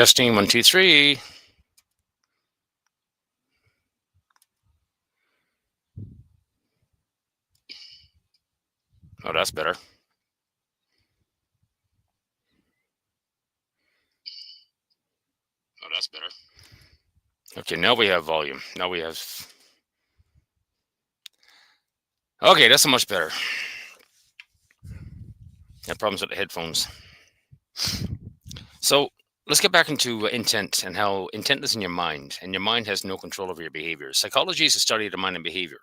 Testing 1, 2, 3. Oh, that's better. Okay, now we have volume. Now we have. Okay, that's much better. Had problems with the headphones. So let's get back into intent and how intent is in your mind, and your mind has no control over your behavior. Psychology is a study of the mind and behavior.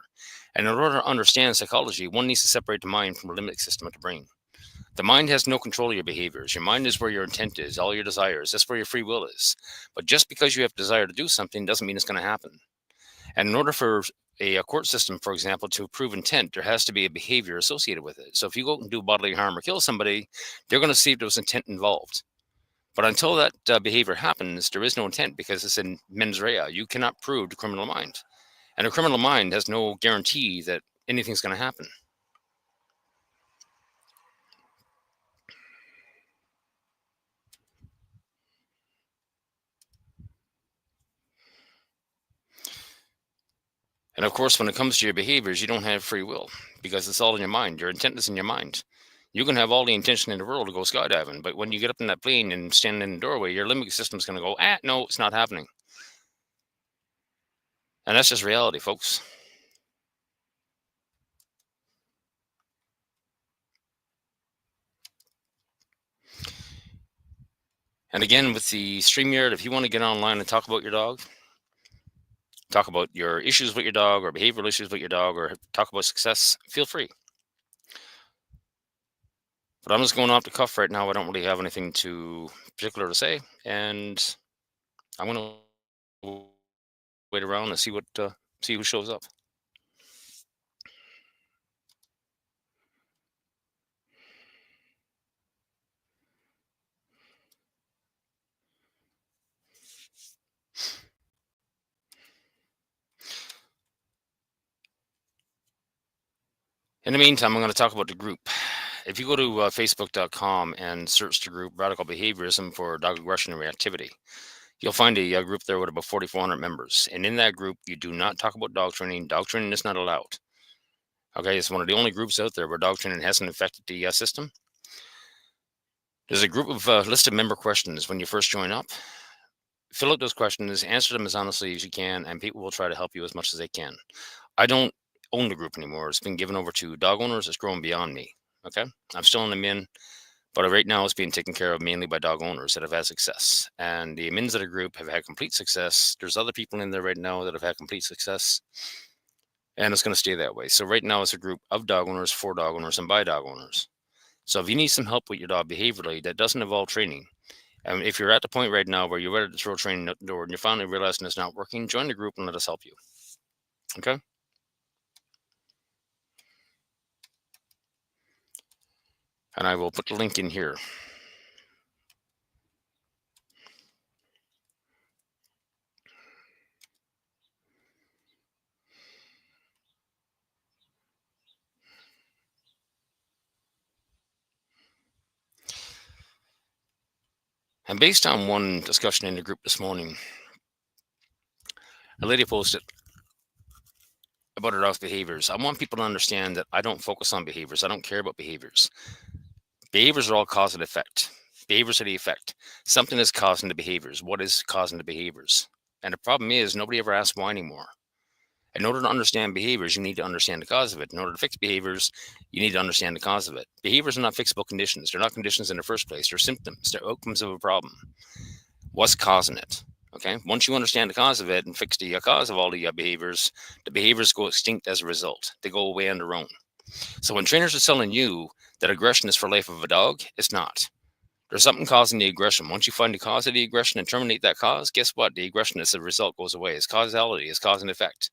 And in order to understand psychology, one needs to separate the mind from the limbic system of the brain. The mind has no control of your behaviors. Your mind is where your intent is, all your desires. That's where your free will is. But just because you have desire to do something doesn't mean it's going to happen. And in order for a court system, for example, to prove intent, there has to be a behavior associated with it. So if you go and do bodily harm or kill somebody, they're going to see if there was intent involved. But until that behavior happens, there is no intent because it's in mens rea. You cannot prove the criminal mind. And a criminal mind has no guarantee that anything's going to happen. And of course, when it comes to your behaviors, you don't have free will because it's all in your mind. Your intent is in your mind. You can have all the intention in the world to go skydiving, but when you get up in that plane and stand in the doorway, your limbic system is going to go, no, it's not happening. And that's just reality, folks. And again, with the StreamYard, if you want to get online and talk about your dog, talk about your issues with your dog or behavioral issues with your dog, or talk about success, feel free. But I'm just going off the cuff right now. I don't really have anything particular to say, and I'm going to wait around and see who shows up. In the meantime, I'm going to talk about the group. If you go to facebook.com and search the group Radical Behaviorism for Dog Aggression and Reactivity, you'll find a group there with about 4,400 members. And in that group, you do not talk about dog training. Dog training is not allowed. Okay, it's one of the only groups out there where dog training hasn't affected the system. There's a group of list of member questions when you first join up. Fill out those questions, answer them as honestly as you can, and people will try to help you as much as they can. I don't own the group anymore. It's been given over to dog owners. It's grown beyond me. Okay, I'm still in the min, but right now it's being taken care of mainly by dog owners that have had success. And the admins of the group have had complete success. There's other people in there right now that have had complete success. And it's going to stay that way. So right now it's a group of dog owners, for dog owners, and by dog owners. So if you need some help with your dog behaviorally that doesn't involve training, and if you're at the point right now where you're ready to throw training out the door and you're finally realizing it's not working, join the group and let us help you. Okay? And I will put the link in here. And based on one discussion in the group this morning, a lady posted about her dog's behaviors. I want people to understand that I don't focus on behaviors. I don't care about behaviors. Behaviors are all cause and effect. Behaviors are the effect. Something is causing the behaviors. What is causing the behaviors? And the problem is nobody ever asks why anymore. In order to understand behaviors, you need to understand the cause of it. In order to fix behaviors, you need to understand the cause of it. Behaviors are not fixable conditions. They're not conditions in the first place. They're symptoms. They're outcomes of a problem. What's causing it? Okay. Once you understand the cause of it and fix the cause of all the behaviors go extinct as a result. They go away on their own. So when trainers are telling you that aggression is for life of a dog, it's not. There's something causing the aggression. Once you find the cause of the aggression and terminate that cause, guess what? The aggression as a result goes away. It's causality. It's cause and effect.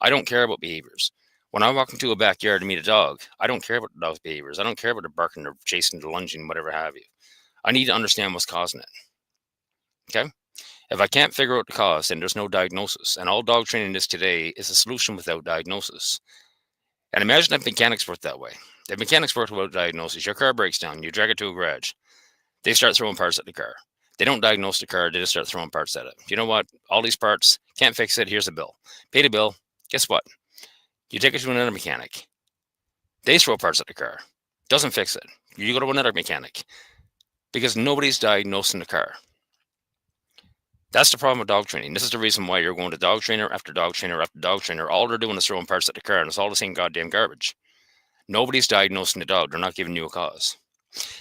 I don't care about behaviors. When I walk into a backyard to meet a dog, I don't care about the dog's behaviors. I don't care about the barking or chasing or lunging, whatever have you. I need to understand what's causing it. Okay? If I can't figure out the cause, then there's no diagnosis. And all dog training is today is a solution without diagnosis. And imagine if mechanics work that way. If mechanics work without diagnosis, your car breaks down, you drag it to a garage. They start throwing parts at the car. They don't diagnose the car. They just start throwing parts at it. You know what? All these parts, can't fix it. Here's a bill. Pay the bill. Guess what? You take it to another mechanic. They throw parts at the car. Doesn't fix it. You go to another mechanic because nobody's diagnosing the car. That's the problem with dog training. This is the reason why you're going to dog trainer after dog trainer after dog trainer. All they're doing is throwing parts at the car, and it's all the same goddamn garbage. Nobody's diagnosing the dog. They're not giving you a cause.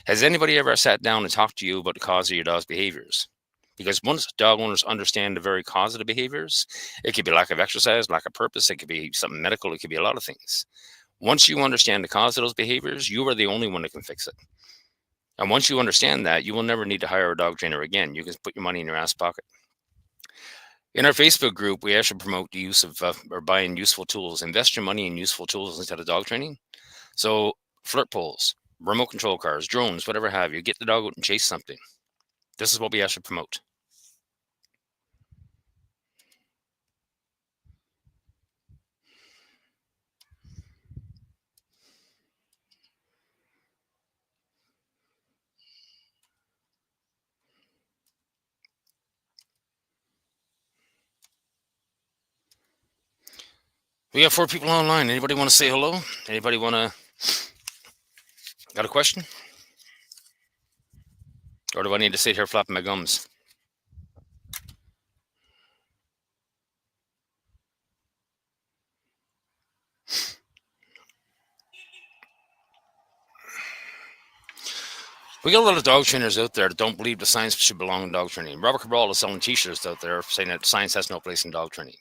Has anybody ever sat down and talked to you about the cause of your dog's behaviors? Because once dog owners understand the very cause of the behaviors, it could be lack of exercise, lack of purpose, it could be something medical, it could be a lot of things. Once you understand the cause of those behaviors, you are the only one that can fix it. And once you understand that, you will never need to hire a dog trainer again. You can put your money in your ass pocket. In our Facebook group, we actually promote the use of or buying useful tools. Invest your money in useful tools instead of dog training. So flirt poles, remote control cars, drones, whatever have you. Get the dog out and chase something. This is what we actually promote. We got 4 people online. Anybody want to say hello? Anybody got a question? Or do I need to sit here flapping my gums? We got a lot of dog trainers out there that don't believe the science should belong in dog training. Robert Cabral is selling t-shirts out there saying that science has no place in dog training.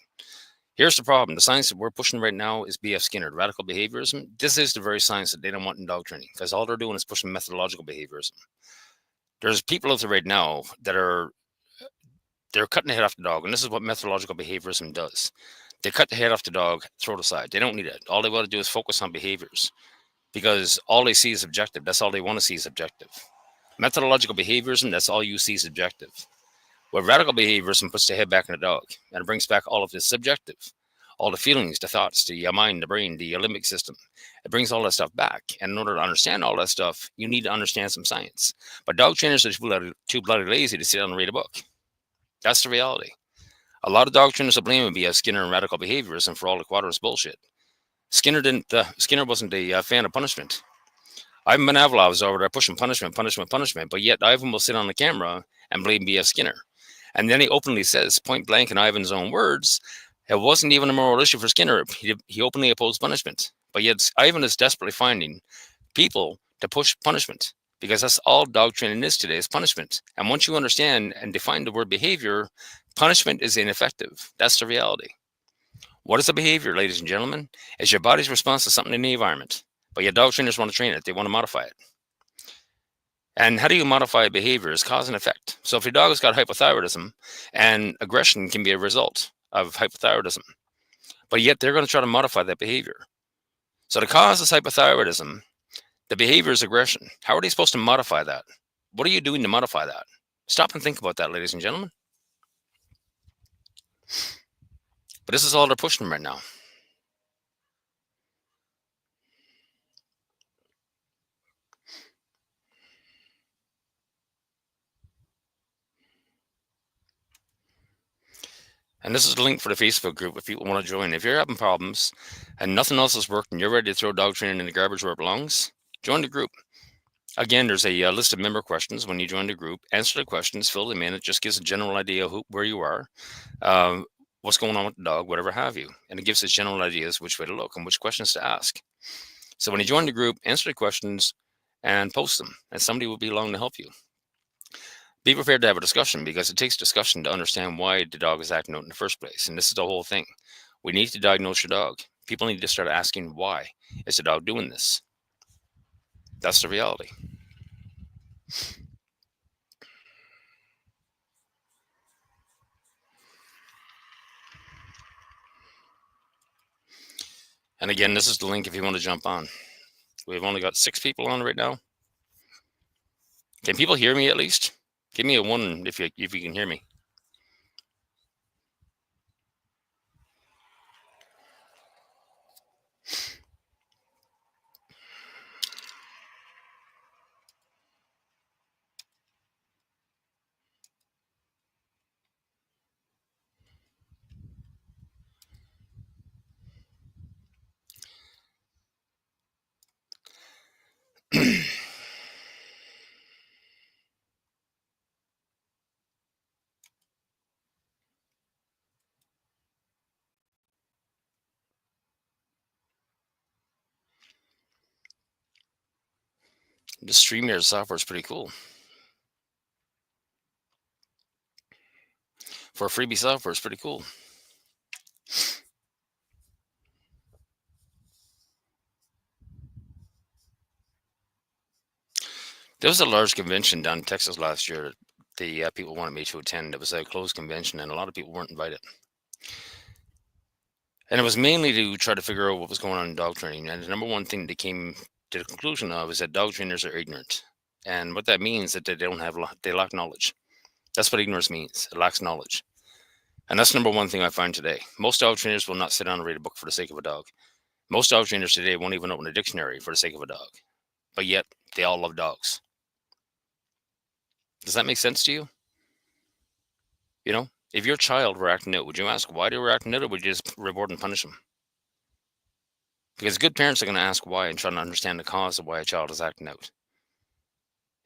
Here's the problem. The science that we're pushing right now is B.F. Skinner, radical behaviorism. This is the very science that they don't want in dog training because all they're doing is pushing methodological behaviorism. There's people out there right now that they're cutting the head off the dog, and this is what methodological behaviorism does. They cut the head off the dog, throw it aside. They don't need it. All they want to do is focus on behaviors because all they see is objective. That's all they want to see is objective. Methodological behaviorism, that's all you see is objective. Where radical behaviorism puts the head back in the dog and brings back all of the subjective, all the feelings, the thoughts, the mind, the brain, the limbic system. It brings all that stuff back. And in order to understand all that stuff, you need to understand some science. But dog trainers are too bloody lazy to sit down and read a book. That's the reality. A lot of dog trainers are blaming B.F. Skinner and radical behaviorism for all the Quadros bullshit. Skinner wasn't a fan of punishment. Ivan Benavalov was over there pushing punishment, but yet Ivan will sit on the camera and blame B.F. Skinner. And then he openly says, point blank in Ivan's own words, it wasn't even a moral issue for Skinner. He openly opposed punishment. But yet Ivan is desperately finding people to push punishment because that's all dog training is today is punishment. And once you understand and define the word behavior, punishment is ineffective. That's the reality. What is a behavior, ladies and gentlemen? It's your body's response to something in the environment. But yet dog trainers want to train it. They want to modify it. And how do you modify a behavior? Is cause and effect. So if your dog has got hypothyroidism, and aggression can be a result of hypothyroidism, but yet they're going to try to modify that behavior. So the cause is hypothyroidism. The behavior is aggression. How are they supposed to modify that? What are you doing to modify that? Stop and think about that, ladies and gentlemen. But this is all they're pushing right now. And this is the link for the Facebook group if people want to join. If you're having problems and nothing else has worked and you're ready to throw dog training in the garbage where it belongs, join the group. Again, there's a list of member questions when you join the group. Answer the questions, fill them in. It just gives a general idea of where you are, what's going on with the dog, whatever have you. And it gives us general ideas which way to look and which questions to ask. So when you join the group, answer the questions and post them, and somebody will be along to help you. Be prepared to have a discussion because it takes discussion to understand why the dog is acting out in the first place. And this is the whole thing. We need to diagnose your dog. People need to start asking, why is the dog doing this? That's the reality. And again, this is the link if you want to jump on. We've only got 6 people on right now. Can people hear me at least? Give me a 1 if you can hear me. The StreamYard software is pretty cool. For freebie software, it's pretty cool. There was a large convention down in Texas last year that the people wanted me to attend. It was a closed convention, and a lot of people weren't invited. And it was mainly to try to figure out what was going on in dog training. And the number one thing they came to the conclusion of is that dog trainers are ignorant. And what that means is that they don't have they lack knowledge. That's what ignorance means. It lacks knowledge. And that's the number one thing I find today. Most dog trainers will not sit down and read a book for the sake of a dog. Most dog trainers today won't even open a dictionary for the sake of a dog. But yet, they all love dogs. Does that make sense to you? You know, if your child were acting out, would you ask why they were acting out, or would you just reward and punish them? Because good parents are going to ask why and try to understand the cause of why a child is acting out.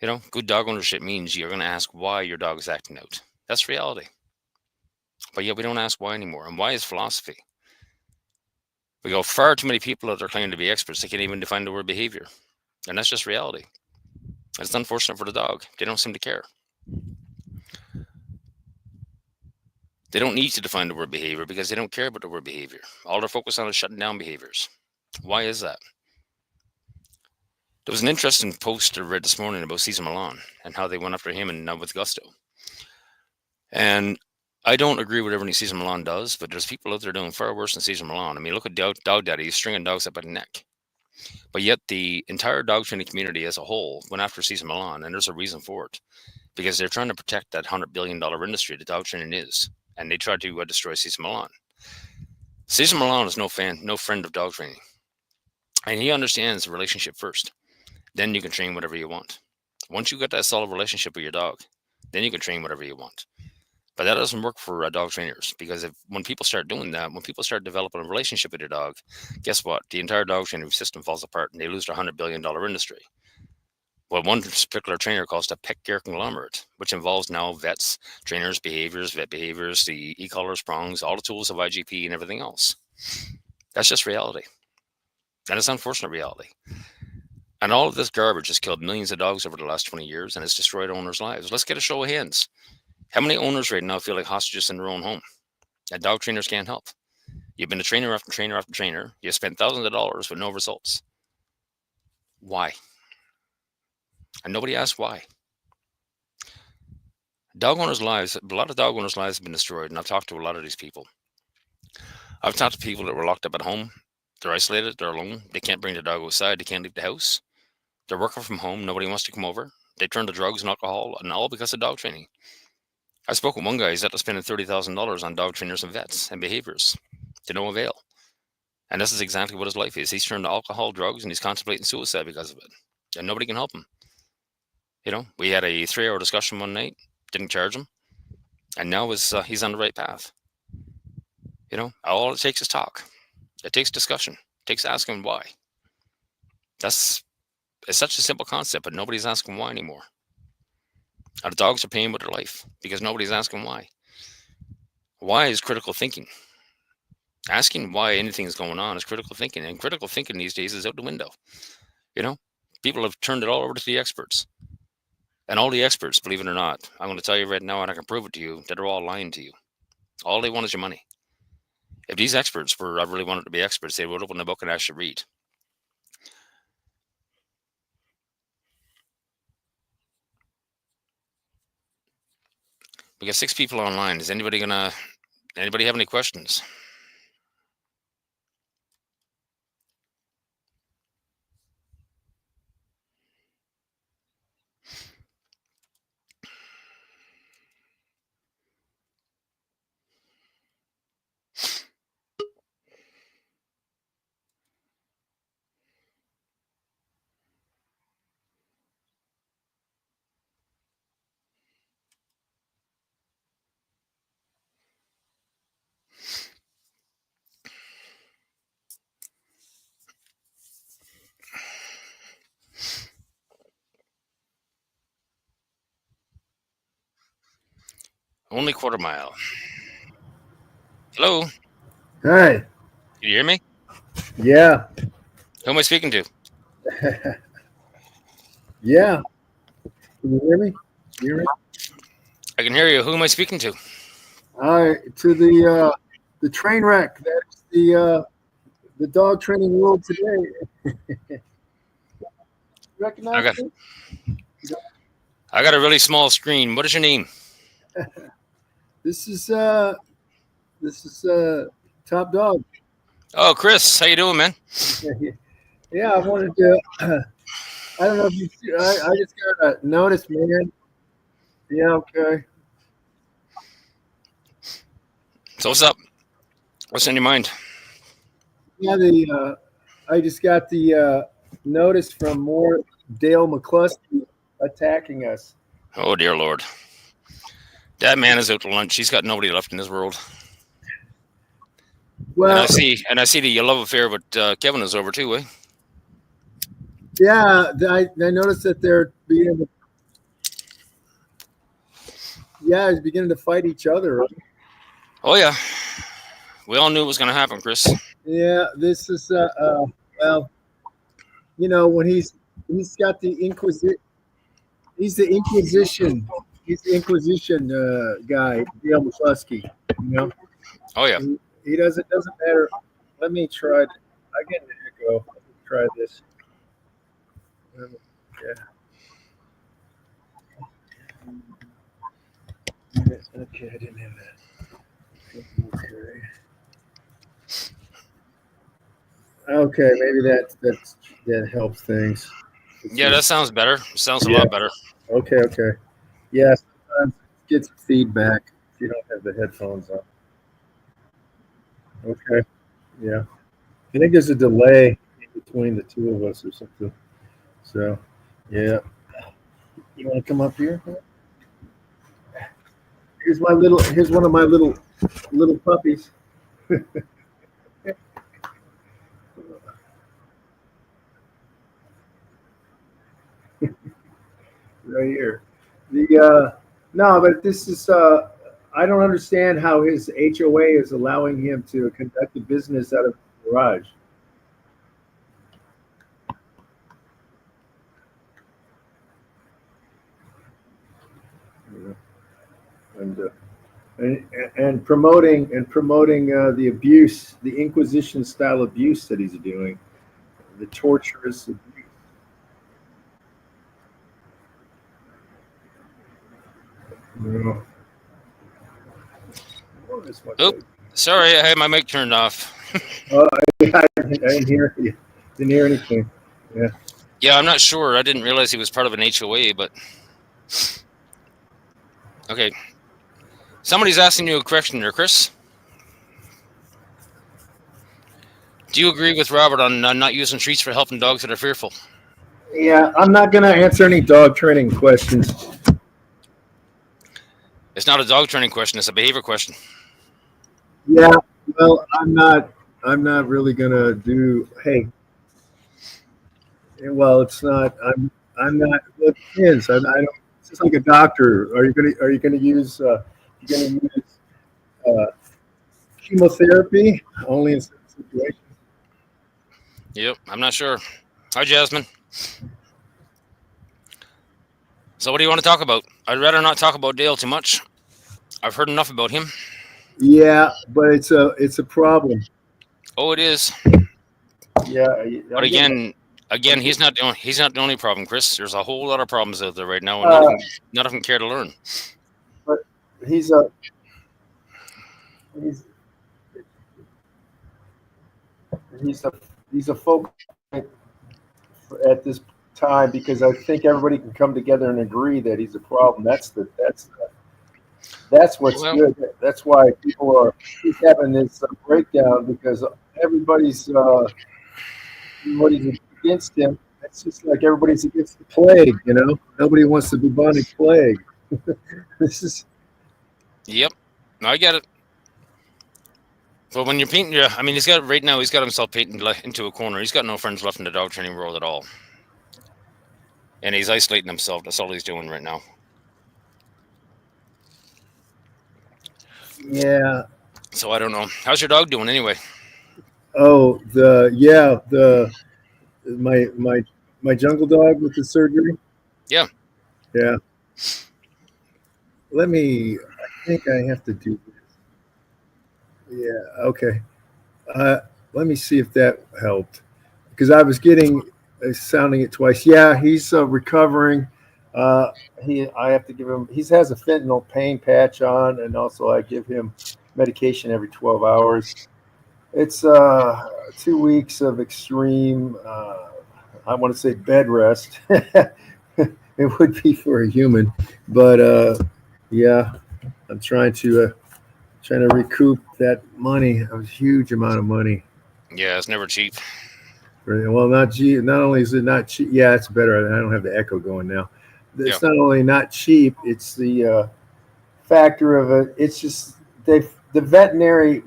You know, good dog ownership means you're going to ask why your dog is acting out. That's reality. But yet we don't ask why anymore. And why is philosophy? We go far too many people that are claiming to be experts. They can't even define the word behavior. And that's just reality. It's unfortunate for the dog. They don't seem to care. They don't need to define the word behavior because they don't care about the word behavior. All they're focused on is shutting down behaviors. Why is that? There was an interesting post I read this morning about Cesar Millan and how they went after him and now with Gusto. And I don't agree with everything Cesar Millan does, but there's people out there doing far worse than Cesar Millan. I mean, look at Dog Daddy. He's stringing dogs up by the neck. But yet the entire dog training community as a whole went after Cesar Millan, and there's a reason for it. Because they're trying to protect that $100 billion industry that dog training is. And they tried to destroy Cesar Millan. Cesar Millan is no friend of dog training. And he understands the relationship first. Then you can train whatever you want. Once you get that solid relationship with your dog, then you can train whatever you want. But that doesn't work for dog trainers, because when people start doing that, when people start developing a relationship with their dog, guess what? The entire dog training system falls apart and they lose their $100 billion industry. Well, one particular trainer calls it a pet care conglomerate, which involves now vets, trainers, behaviors, vet behaviors, the e-collars, prongs, all the tools of IGP and everything else. That's just reality. And it's unfortunate reality. And all of this garbage has killed millions of dogs over the last 20 years and it's destroyed owners' lives. Let's get a show of hands. How many owners right now feel like hostages in their own home? And dog trainers can't help. You've been a trainer after trainer after trainer. You spent thousands of dollars with no results. Why? And nobody asks why. Dog owners' lives, a lot of dog owners' lives have been destroyed. And I've talked to a lot of these people. I've talked to people that were locked up at home. They're isolated. They're alone. They can't bring their dog outside. They can't leave the house. They're working from home. Nobody wants to come over. They turn to drugs and alcohol, and all because of dog training. I spoke with one guy. He's after spending $30,000 on dog trainers and vets and behaviors to no avail. And this is exactly what his life is. He's turned to alcohol, drugs, and he's contemplating suicide because of it. And nobody can help him. You know, we had a 3-hour discussion one night. Didn't charge him. And now he's on the right path. You know, all it takes is talk. It takes discussion. It takes asking why. It's such a simple concept, but nobody's asking why anymore. And the dogs are paying with their life because nobody's asking why. Why is critical thinking? Asking why anything is going on is critical thinking. And critical thinking these days is out the window. You know, people have turned it all over to the experts. And all the experts, believe it or not, I'm going to tell you right now, and I can prove it to you, that they're all lying to you. All they want is your money. If these experts were really wanted to be experts, they would open the book and actually read. We got 6 people online. Is anybody have any questions? Only quarter mile. Hello. Can Hi. you hear me? Yeah. Who am I speaking to? Yeah. Can you hear me? You hear me? I can hear you. Who am I speaking to? Hi. To the train wreck. That's the dog training world today. I Recognize got me? I got a really small screen. What is your name? This is this is top dog. Oh, Chris. How you doing, man? Yeah, I wanted to. I don't know if you see. I just got a notice, man. Yeah. Okay. So what's up? What's on your mind? Yeah. I just got the notice from more Dale McCluskey attacking us. Oh dear Lord. That man is out to lunch. He's got nobody left in this world. And I Well, see the love affair with Kevin is over too, eh? yeah, I noticed that they're beginning. Yeah, he's beginning to fight each other. Right? Oh yeah. We all knew it was gonna happen, Chris. Yeah, this is well, when he's got the Inquisition. He's the Inquisition. He's the Inquisition guy, Dale McCluskey. You know, Oh yeah. he doesn't matter. Let me try. I get an echo. Let me try this. Yeah. Okay, I didn't have that. Okay. Okay, maybe that helps things. Let's Yeah, see. that sounds better. Sounds a Yeah. lot better. Okay. Okay. Yeah. Sometimes it gets feedback if you don't have the headphones on. Okay. Yeah. I think there's a delay in between the two of us or something. So, yeah. You want to come up here? Here's my little. Here's one of my little puppies right here. The no, but this is. I don't understand how his HOA is allowing him to conduct a business out of the garage. You know, and promoting the abuse, the Inquisition style abuse that he's doing, the torturous abuse. You know, what is my Oop. baby? Sorry, I had my mic turned off. Oh, I didn't hear you. Didn't hear anything. Yeah. Yeah, I'm not sure. I didn't realize he was part of an HOA, but okay. Somebody's asking you a question there, Chris. Do you agree with Robert on not using treats for helping dogs that are fearful? Yeah, I'm not going to answer any dog training questions. It's not a dog training question, it's a behavior question. Yeah, well, I'm not really going to do. Hey, well, it's not. I'm not. Look, it is. I don't. It's just like a doctor. Are you going to use? You going to use uh, chemotherapy only in certain situations? Yep, I'm not sure. Hi, Jasmine. So, what do you want to talk about? I'd rather not talk about Dale too much. I've heard enough about him. Yeah, but it's a problem. Oh, it is. Yeah, But I'm getting. again, he's not the only problem, Chris. There's a whole lot of problems out there right now, and Uh, none of them care to learn. but he's a he's he's a he's a focal point at this time because I think everybody can come together and agree that he's a problem. That's what's Well, good. That's why people are keep having this breakdown because everybody's against him. It's just like everybody's against the plague. Nobody wants the bubonic plague. This is yep, I get it. But when you're painting, yeah, I mean, he's got right now. He's got himself painted into a corner. He's got no friends left in the dog training world at all, and he's isolating himself. That's all he's doing right now. Yeah. So I don't know. How's your dog doing anyway? Oh, the my jungle dog with the surgery. Yeah. Yeah. Let me. I think I have to do this. Yeah. Okay. Uh, Let me see if that helped because I was getting sounding it twice. Yeah, he's recovering. Uh, I have to give him. He has a fentanyl pain patch on, and also I give him medication every 12 hours. It's 2 weeks of extreme. I want to say bed rest. It would be for a human, but yeah, I'm trying to recoup that money. A huge amount of money. Yeah, it's never cheap. Well, not G. Not only is it not cheap. Yeah, it's better. I don't have the echo going now. Yeah. It's not only not cheap. It's the factor of it. It's just the veterinary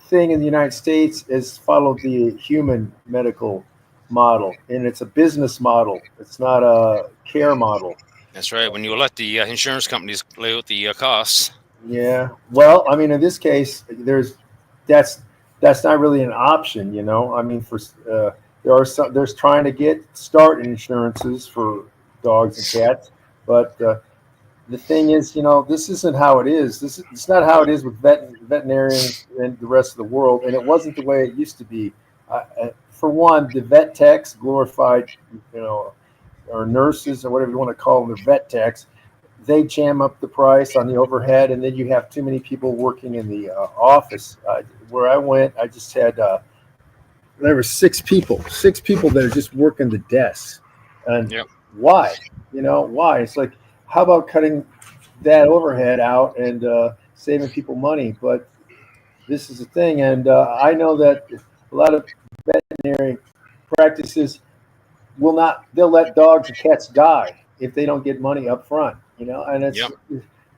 thing in the United States has followed the human medical model, and it's a business model. It's not a care model. That's right. When you let the insurance companies lay out the costs. Yeah. Well, I mean, in this case, that's that's not really an option. I mean, there are some there's trying to get start insurances for dogs and cats, but the thing is, this isn't how it is. It's not how it is with veterinarians and the rest of the world, and it wasn't the way it used to be. For one, the vet techs glorified, you know, or nurses or whatever you want to call them, the vet techs. They jam up the price on the overhead, and then you have too many people working in the office. Where I went, I just had there were six people that are just working the desks, and Yep. why? Why? It's like, how about cutting that overhead out and saving people money? But this is the thing, and I know that a lot of veterinary practices will not. They'll let dogs and cats die if they don't get money up front. And Yep.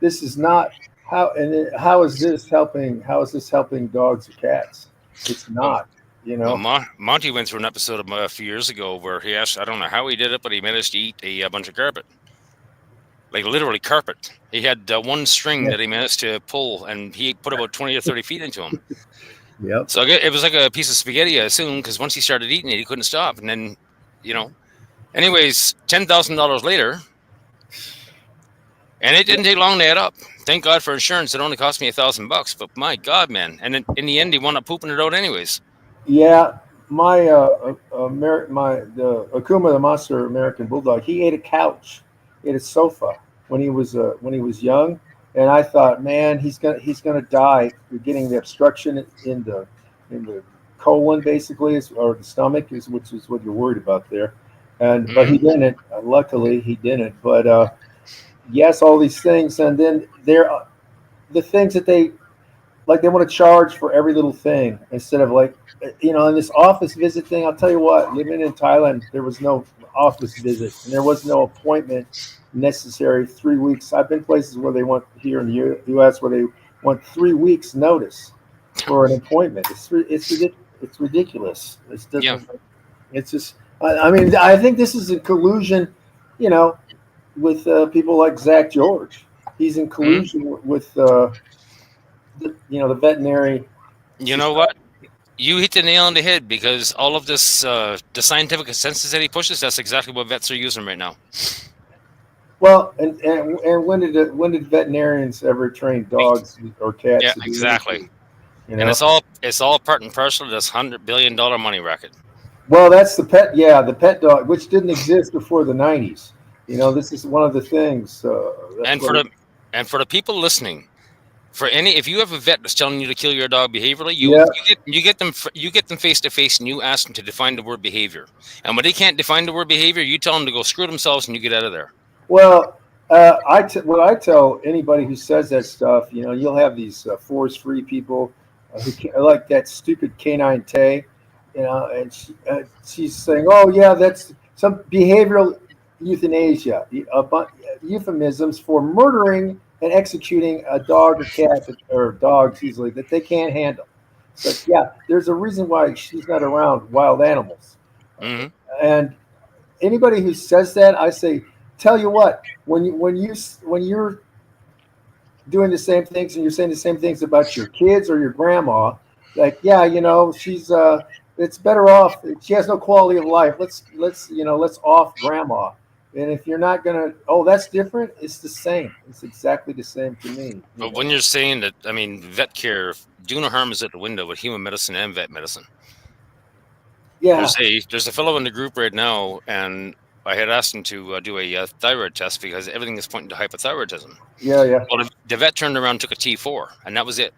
this is not how. And how is this helping? How is this helping dogs or cats? It's Well, not. You well, know. Monty went through an episode a few years ago where he asked, I don't know how he did it, but he managed to eat a bunch of carpet, like literally carpet. He had one string Yeah. that he managed to pull, and he put about 20 or 30 feet into him. Yep. So it was like a piece of spaghetti, I assume, because once he started eating it, he couldn't stop. And then, anyways, $10,000 later, and it didn't take long to add up. Thank God for insurance. It only cost me $1,000, but my God, man! And in the end, he wound up pooping it out anyways. Yeah. My the Akuma, the monster American bulldog, he ate a couch, he ate a sofa when he was young, and I thought, man, he's gonna die. You're getting the obstruction in the colon, basically, or the stomach, which is what you're worried about there. But he Hmm. didn't. Luckily, he didn't. But yes, all these things, and then the things that they want to charge for every little thing instead of like, in this office visit thing. I'll tell you what, living in Thailand, there was no office visit and there was no appointment necessary. 3 weeks. I've been places where they want here in the U.S. where they want 3 weeks notice for an appointment. It's ridiculous. It Yeah. doesn't. It's just. I mean, I think this is in collusion, you know, with people like Zach George. He's in Hmm. collusion with the veterinary You know society. what? You hit the nail on the head because all of this, the scientific consensus that he pushes, that's exactly what vets are using right now. Well, and when did veterinarians ever train dogs or cats Yeah, to do exactly. anything? You And know. it's all part and parcel of this $100 billion money racket. Well, that's the pet. Yeah, the pet dog, which didn't exist before the '90s. This is one of the things. That's And what. for the people listening, if you have a vet that's telling you to kill your dog behaviorally, Yeah. you get them face to face and you ask them to define the word behavior. And when they can't define the word behavior, you tell them to go screw themselves and you get out of there. Well, what I tell anybody who says that stuff, you'll have these force-free people like that stupid canine Tay, and she's saying, "Oh yeah, that's some behavioral euthanasia, euphemisms for murdering and executing a dog or cat or dogs usually that they can't handle." It's like, yeah, there's a reason why she's not around wild animals, Hmm. and anybody who says that, I say, tell you what, when you're doing the same things and you're saying the same things about your kids or your grandma, like, yeah, she's it's better off. She has no quality of life. Let's off grandma. And if you're not gonna, oh, that's different. It's the same. It's exactly the same to me. But when you're saying that, I mean, vet care, do no harm is at the window with human medicine and vet medicine. Yeah, There's a fellow in the group right now, and I had asked him to do a thyroid test because everything is pointing to hypothyroidism. yeah. Well, the vet turned around and took a T4, and that was it.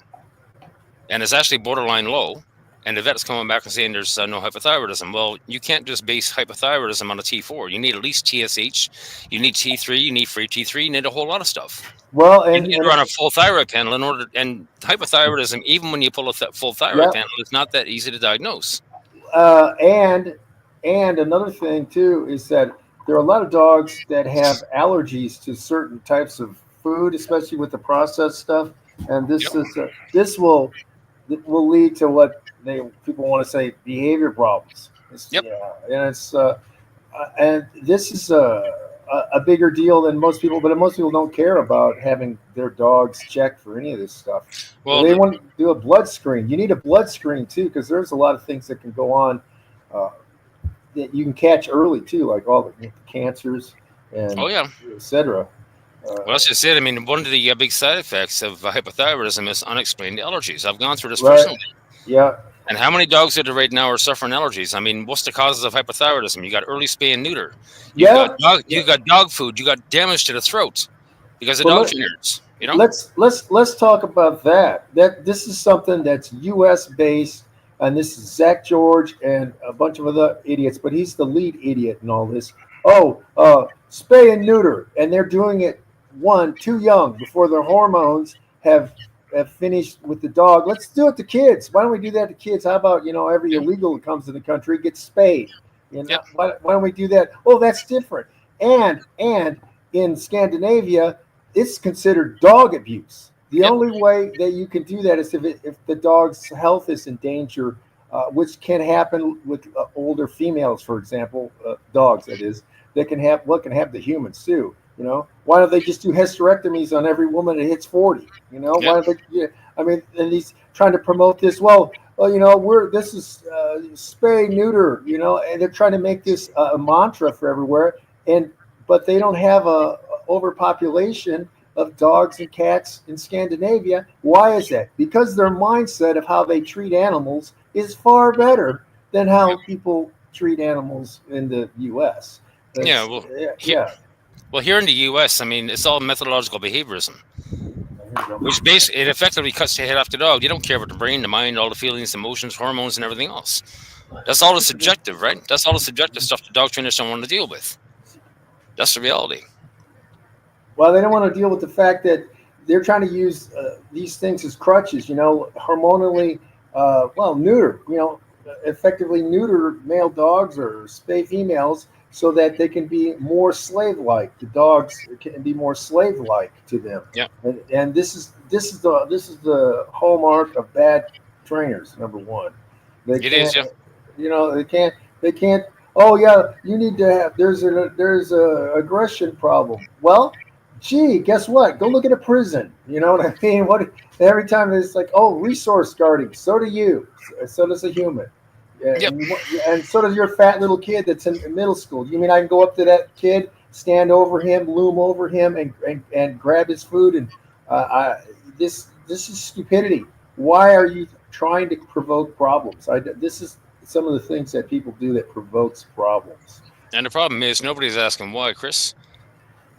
And it's actually borderline low. And the vet's coming back and saying there's no hypothyroidism. Well, you can't just base hypothyroidism on a T4. You need at least TSH, you need T3, you need free T3, you need a whole lot of stuff. Well, You need to run a full thyroid panel in order. And hypothyroidism, even when you pull a full thyroid panel, it's not that easy to diagnose. And another thing too is that there are a lot of dogs that have allergies to certain types of food, especially with the processed stuff. And this will lead to what people want to say behavior problems. Yep. Yeah, and this is a bigger deal than most people, but most people don't care about having their dogs checked for any of this stuff. Well, they want to do a blood screen. You need a blood screen too, because there's a lot of things that can go on that you can catch early too, like all the cancers and etc. Well, that's just it. I mean, one of the big side effects of hypothyroidism is unexplained allergies. I've gone through this personally. Yeah. And how many dogs out there right now are suffering allergies? I mean, what's the causes of hypothyroidism? You got early spay and neuter. You got dog food. You got damage to the throat because of dog trainers. Let's talk about that. This is something that's U.S. based, and this is Zach George and a bunch of other idiots, but he's the lead idiot in all this. Spay and neuter, and they're doing it too young before their hormones have finished with the dog. Let's do it to kids. Why don't we do that to kids? How about every illegal that comes to the country gets spayed? Why don't we do that? Oh, that's different. And in Scandinavia, it's considered dog abuse. The only way that you can do that is if the dog's health is in danger, which can happen with older females, for example, dogs. That is, that can happen to humans too. Why don't they just do hysterectomies on every woman that hits 40? Why don't they? I mean, and he's trying to promote this. Well, this is spay neuter. And they're trying to make this a mantra for everywhere. But they don't have a overpopulation of dogs and cats in Scandinavia. Why is that? Because their mindset of how they treat animals is far better than how people treat animals in the U.S. Well, here in the U.S., I mean, it's all methodological behaviorism, which basically it effectively cuts the head off the dog. You don't care about the brain, the mind, all the feelings, emotions, hormones, and everything else. That's all the subjective, right? That's all the subjective stuff the dog trainers don't want to deal with. That's the reality. Well, they don't want to deal with the fact that they're trying to use these things as crutches, hormonally, neuter, effectively neuter male dogs or spay females so that they can be more slave-like. The dogs can be more slave-like to them. Yeah. And this is the hallmark of bad trainers. Number one, they can't. Oh yeah, you need to have. There's a aggression problem. Well, gee, guess what? Go look at a prison. You know what I mean? Every time it's like, resource guarding. So do you. So does a human. Yep. And so does your fat little kid that's in middle school. You mean I can go up to that kid, stand over him, loom over him, and grab his food? And this is stupidity. Why are you trying to provoke problems? This is some of the things that people do that provokes problems. And the problem is nobody's asking why, Chris.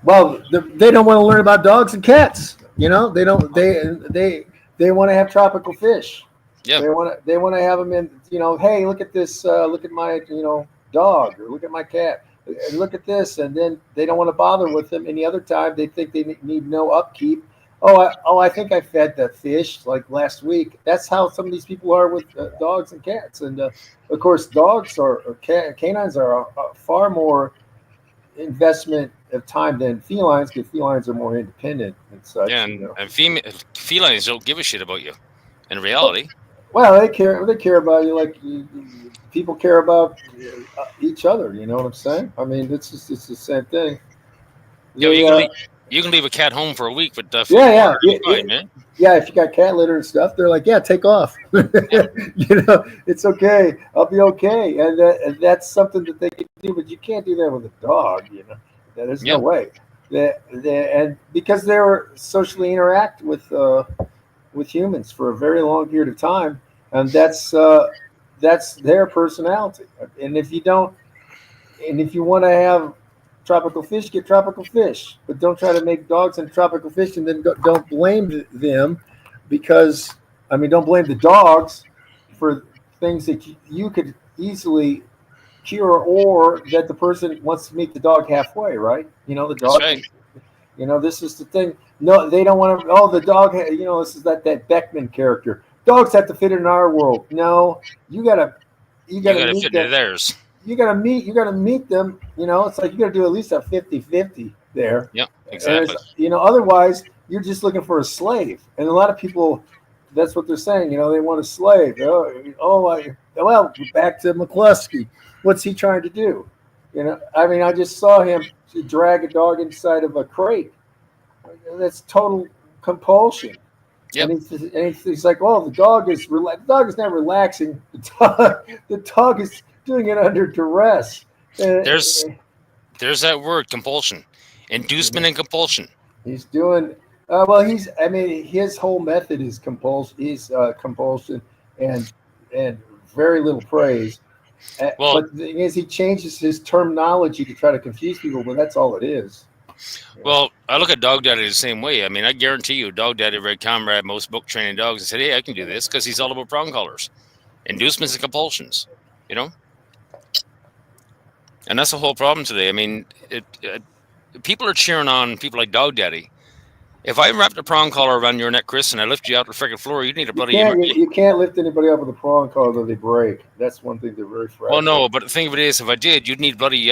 Well, they don't want to learn about dogs and cats. They don't. They want to have tropical fish. Yeah. They want to have them in. Hey, look at this. Look at my dog, or look at my cat. And look at this, and then they don't want to bother with them any other time. They think they need no upkeep. I think I fed the fish like last week. That's how some of these people are with dogs and cats. And of course, canines are far more investment of time than felines, because felines are more independent and such. Yeah, and felines don't give a shit about you in reality. Well, they care about you like people care about each other. You know what I'm saying? I mean, it's the same thing. You You can leave a cat home for a week, but Yeah, you're fine, man. yeah. If you got cat litter and stuff, they're like, yeah, take off. It's okay. I'll be okay. And that's something that they can do, but you can't do that with a dog. There's no Yeah, way. And because they were socially interact with humans for a very long period of time, and that's their personality. And if you don't, and if you want to have tropical fish, get tropical fish, but don't try to make dogs into tropical fish, and then don't blame them because I mean, don't blame the dogs for things that you could easily cure, or that the person wants to meet the dog halfway, right? The that's dog. right. This is the thing. No, they don't want to. Oh, the dog. This is that Beckman character. Dogs have to fit in our world. No, you gotta, you You gotta got to meet fit into them. theirs. You gotta meet them. It's like you gotta do at least a 50-50 there. Yep, And it's, exactly. otherwise you're just looking for a slave. And a lot of people, that's what they're saying. They want a slave. Well, back to McCluskey. What's he trying to do? I mean, I just saw him drag a dog inside of a crate. That's total compulsion. Yep. And he's like, "Oh, the dog is not relaxing. The dog is doing it under duress." And There's that word, compulsion, inducement, and compulsion. he's doing well. I mean, his whole method is compulsion. Compulsion and very little praise. Well, But the thing is, he changes his terminology to try to confuse people. But that's all it is. well, I look at Dog Daddy the same way. I mean, I guarantee you, Dog Daddy read Comrade, most book training dogs, and said, "Hey, I can do this," because he's all about prong collars, inducements, and compulsions. You know, and that's the whole problem today. I mean, people are cheering on people like Dog Daddy. If I wrapped a prong collar around your neck, Chris, and I lift you out the freaking floor, you'd need a You bloody can't you can't lift anybody up with a prong collar, though they break. That's one thing, they're very Well, fragile. no, but the thing of it is, if I did, you'd need a bloody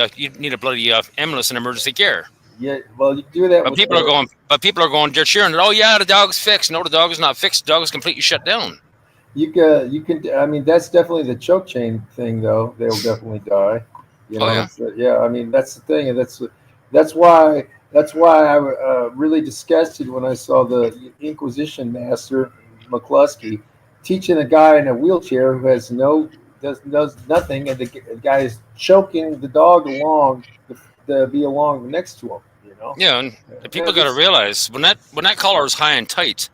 ambulance and emergency care. Yeah, well, you do that But with people are going, they're cheering it. Oh yeah, the dog's fixed. No, the dog is not fixed. The dog is completely shut down. you can. I mean, that's definitely the choke chain thing, though. They'll definitely die. Oh yeah, Yeah. I mean, that's the thing, and that's why I was really disgusted when I saw the Inquisition master McCluskey teaching a guy in a wheelchair who does nothing, and the guy is choking the dog along to be along next to him. yeah. And Yeah, people got to realize when that collar is high and tight,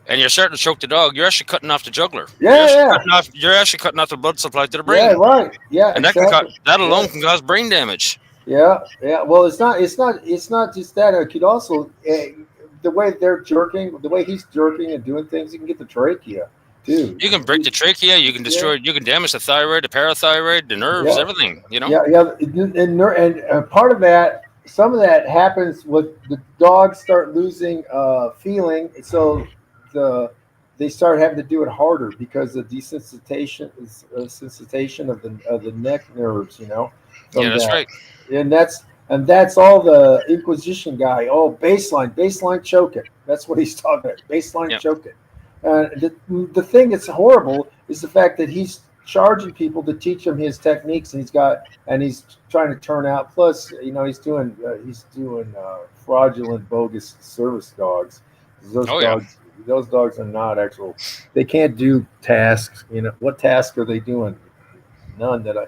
and you're starting to choke the dog, you're actually cutting off the jugular. yeah, You're actually cutting off the blood supply to the yeah, brain, right, yeah, and exactly. that Yeah. alone can cause brain damage. Yeah, yeah. Well, it's not just that. It could also the way the way he's jerking and doing things, you can get the trachea too. You can break the trachea. You can destroy. You can damage the thyroid, the parathyroid, the nerves, Yeah, everything. You know. yeah, yeah. And part of that, some of that happens with the dogs start losing feeling, so the they start having to do it harder because of sensitization of the neck nerves. Yeah, From that's that. right. And that's all the Inquisition guy. Oh, baseline choking. That's what he's talking about. Baseline Yep. choking. The thing that's horrible is the fact that he's charging people to teach him his techniques, and he's trying to turn out. Plus, he's doing fraudulent, bogus service dogs. Those Oh yeah. dogs, those dogs are not actual. They can't do tasks. What tasks are they doing? None that I.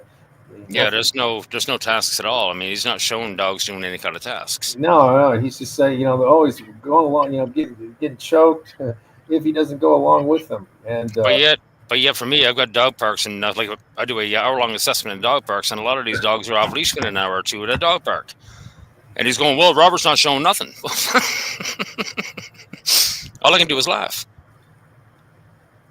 Yeah, Nothing. there's no tasks at all. I mean, he's not showing dogs doing any kind of tasks. No, he's just saying, he's going along, getting choked if he doesn't go along with them. And But yet, for me, I've got dog parks, and like I do a hour-long assessment in dog parks, and a lot of these dogs are off leash in an hour or two at a dog park. And he's going, well, Robert's not showing nothing. All I can do is laugh.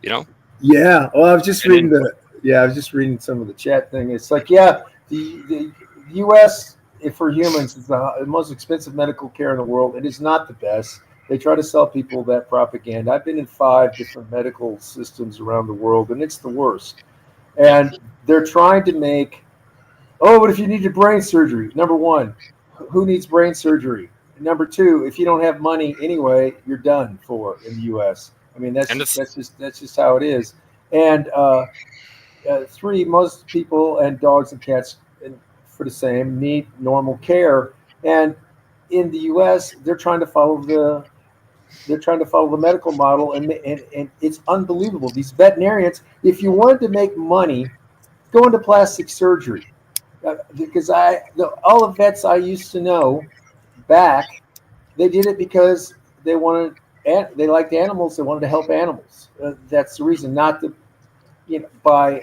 yeah, well, I was just And reading then, some of the chat thing. It's like, yeah, the U.S. For humans is the most expensive medical care in the world. It is not the best. They try to sell people that propaganda. I've been in 5 different medical systems around the world, and it's the worst. yeah, And they're trying to make, oh, but if you needed brain surgery, number one, who needs brain surgery? Number two, if you don't have money anyway, you're done for in the U.S. I mean, and that's just how it is. And 3, most people and dogs and cats, for the same, need normal care. And in the U.S. they're trying to follow the medical model, and it's unbelievable. These veterinarians, if you wanted to make money, go into plastic surgery. Because all the vets I used to know back, they did it because they wanted, they liked animals, they wanted to help animals. That's the reason, not to buy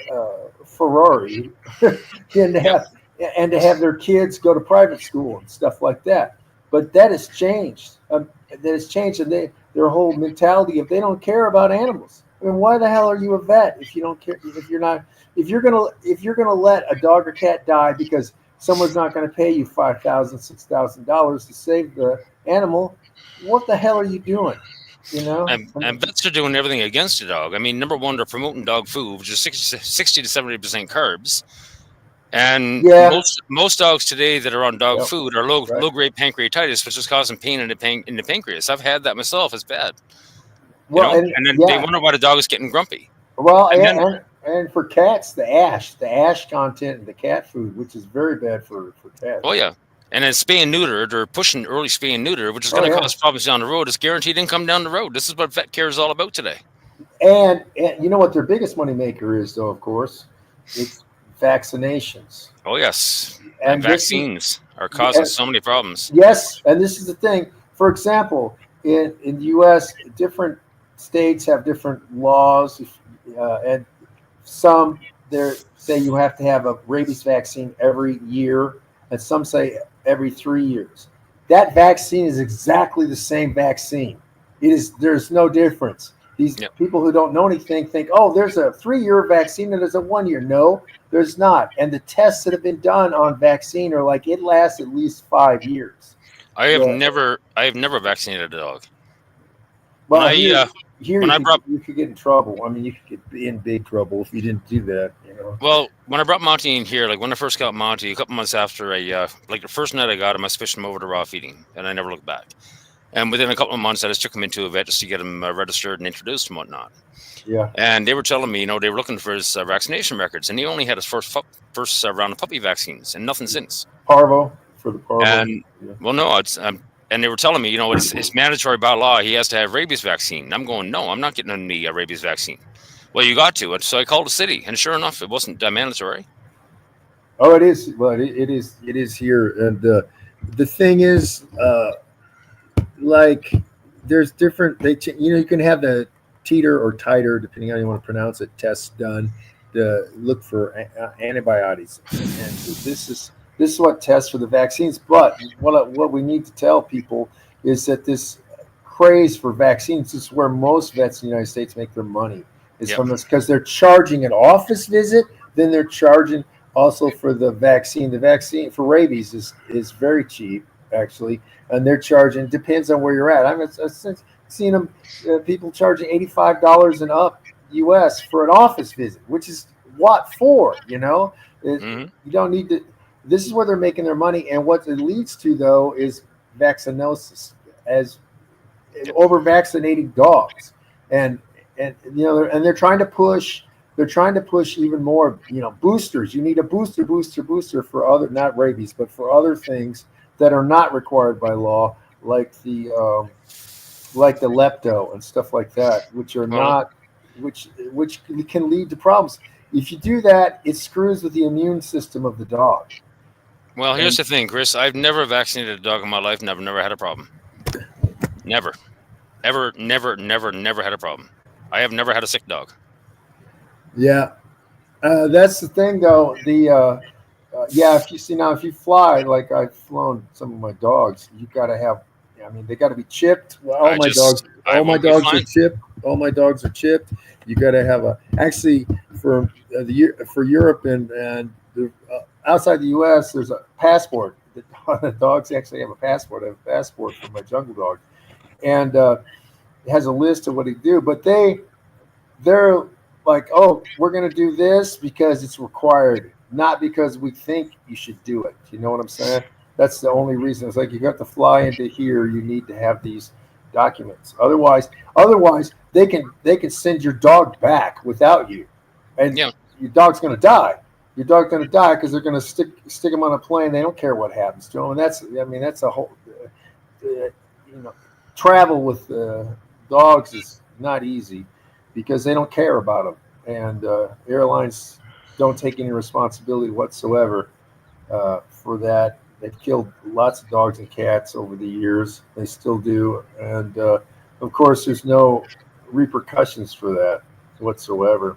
Ferrari and to Yep. have their kids go to private school and stuff like that. But that has changed. And their whole mentality of they don't care about animals. I mean, why the hell are you a vet if you don't care? If you're gonna let a dog or cat die because someone's not going to pay you $5,000, $6,000 to save the animal, what the hell are you doing? And vets are doing everything against the dog. I mean, number one, they're promoting dog food, which is 60 to 70% carbs. And most dogs today that are on dog food are low grade pancreatitis, which is causing pain in the pancreas. I've had that myself. It's bad. Well, and then they wonder why the dog is getting grumpy. Well, and for cats, the ash content in the cat food, which is very bad for cats. Oh yeah. And then spay and neuter, they're pushing early spay and neuter, which is going to cause problems down the road. It's guaranteed income down the road. This is what vet care is all about today. And you know what their biggest money maker is, though, of course? It's vaccinations. Oh, yes. And vaccines are causing so many problems. Yes, and this is the thing. For example, in the U.S., different states have different laws, and some say you have to have a rabies vaccine every year, and some say every 3 years. That vaccine is exactly the same vaccine. There's no difference. These people who don't know anything think, oh, there's a 3-year vaccine and there's a 1 year. No, there's not. And the tests that have been done on vaccine are like it lasts at least 5 years. I have never vaccinated a dog. Well, you could get in trouble. I mean, you could get in big trouble if you didn't do that. Well, when I brought Monty in here, like when I first got Monty, a couple months after like the first night I got him, I switched him over to raw feeding, and I never looked back. And within a couple of months, I just took him into a vet just to get him registered and introduced and whatnot. Yeah. And they were telling me, they were looking for his vaccination records, and he only had his first round of puppy vaccines and nothing since. Parvo for the parvo. And well, no, and they were telling me, it's mandatory by law. He has to have rabies vaccine. I'm going, no, I'm not getting him the rabies vaccine. Well, you got to. And so I called the city, and sure enough, it wasn't mandatory. Oh, it is. Well, it is here. And the thing is, like, there's different. You can have the teeter or titer, depending on how you want to pronounce it, tests done to look for antibiotics. And this is what tests for the vaccines. But what we need to tell people is that this craze for vaccines is where most vets in the United States make their money. Is from this, because they're charging an office visit, then they're charging also for the vaccine. The vaccine for rabies is very cheap, actually, and they're charging. Depends on where you're at. I've seen them people charging $85 and up U.S. for an office visit, which is what for? You don't need to. This is where they're making their money, and what it leads to though is vaccinosis, as over vaccinating dogs, and they're trying to push. They're trying to push even more, boosters. You need a booster for other, not rabies, but for other things that are not required by law, like the lepto and stuff like that, which are not, which can lead to problems. If you do that, it screws with the immune system of the dog. Well, here's the thing, Chris. I've never vaccinated a dog in my life. Never had a problem. Never, ever, never had a problem. I have never had a sick dog. Yeah, that's the thing, though. If you fly, like I've flown some of my dogs, you got to have. I mean, they got to be chipped. Well, all my dogs are chipped. All my dogs are chipped. You got to have for Europe and outside the U.S. There's a passport. The dogs actually have a passport. I have a passport for my jungle dog, and it has a list of what they do. But they're like, oh, we're going to do this because it's required, not because we think you should do it. You know what I'm saying? That's the only reason. It's like you got to fly into here. You need to have these documents. Otherwise, they can send your dog back without you, and your dog's going to die. Your dog's going to die because they're going to stick him on a plane. They don't care what happens to him, and that's a whole. travel with dogs is not easy because they don't care about them, and airlines don't take any responsibility whatsoever for that. They've killed lots of dogs and cats over the years. They still do, and of course, there's no repercussions for that whatsoever.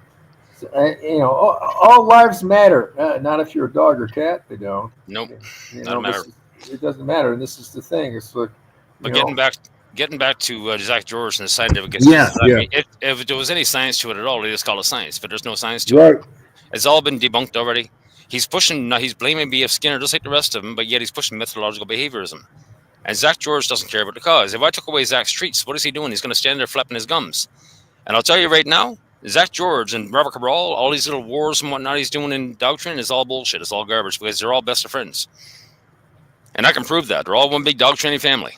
So, all lives matter. Not if you're a dog or cat, they don't. Nope, You not a know, matter. it doesn't matter. And this is the thing. It's like, But you know, getting back to Zach George and the scientific Yeah, excuses. I yeah. mean, if there was any science to it at all, they just call it science. But there's no science to it. Right. It's all been debunked already. He's pushing. He's blaming B.F. Skinner just like the rest of them, but yet he's pushing methodological behaviorism. And Zach George doesn't care about the cause. If I took away Zach's treats, what is he doing? He's going to stand there flapping his gums. And I'll tell you right now, Zach George and Robert Cabral, all these little wars and whatnot he's doing in doctrine is all bullshit. It's all garbage because they're all best of friends. And I can prove that. They're all one big dog training family.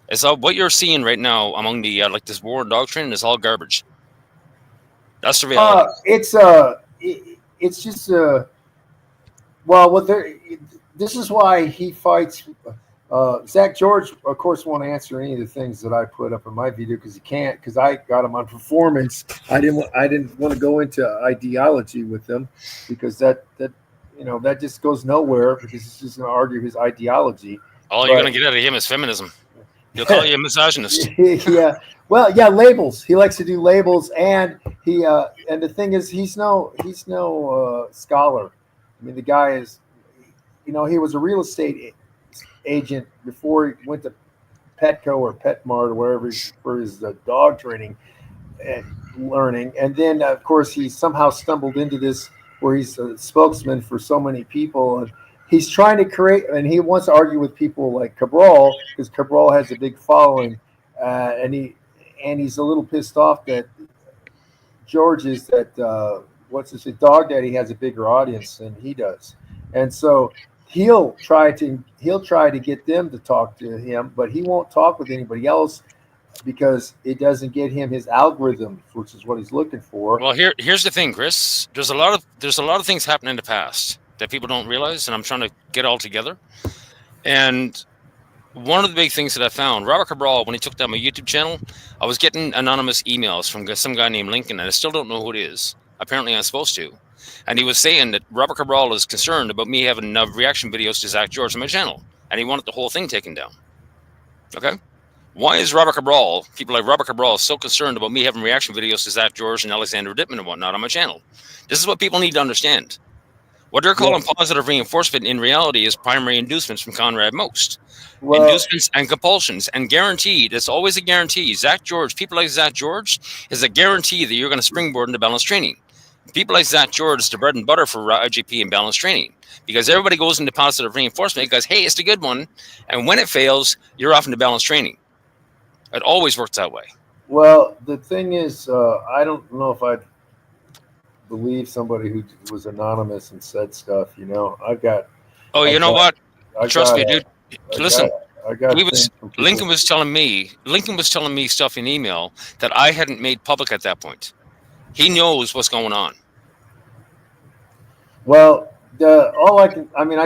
It's all what you're seeing right now among the like this war and doctrine is all garbage. That's the reality. it's just well, what there. This is why he fights. Zach George, of course, won't answer any of the things that I put up in my video because he can't. Because I got him on performance. I didn't want to go into ideology with him because that just goes nowhere because he's just going to argue his ideology. All you're going to get out of him is feminism. He'll call you a misogynist. Yeah. Well, yeah, labels. He likes to do labels, and and the thing is, he's no scholar. I mean, the guy is, he was a real estate agent before he went to Petco or PetMart or wherever for his dog training and learning. And then, of course, he somehow stumbled into this where he's a spokesman for so many people. And he's trying to create, and he wants to argue with people like Cabral because Cabral has a big following, and he's a little pissed off that George is that Dog Daddy has a bigger audience than he does, and so he'll try to get them to talk to him, but he won't talk with anybody else because it doesn't get him his algorithm, which is what he's looking for. Well, here's the thing, Chris. There's a lot of things happening in the past that people don't realize, and I'm trying to get all together. And one of the big things that I found, Robert Cabral, when he took down my YouTube channel, I was getting anonymous emails from some guy named Lincoln, and I still don't know who it is. Apparently, I'm supposed to. And he was saying that Robert Cabral is concerned about me having reaction videos to Zach George on my channel, and he wanted the whole thing taken down. Okay? Why is Robert Cabral, people like Robert Cabral, so concerned about me having reaction videos to Zach George and Alexander Dittman and whatnot on my channel? This is what people need to understand. What they're calling positive reinforcement in reality is primary inducements from Conrad Most. Inducements and compulsions, and guaranteed. It's always a guarantee. Zach George, people like Zach George, is a guarantee that you're going to springboard into balanced training. People like Zach George is the bread and butter for IGP and balanced training because everybody goes into positive reinforcement because, hey, it's the good one. And when it fails, you're off into balanced training. It always works that way. Well, the thing is, I don't know if I'd believe somebody who was anonymous and said stuff. I've got. Oh, you know what? Trust me, dude. Listen, Lincoln was telling me stuff in email that I hadn't made public at that point. He knows what's going on. Well, I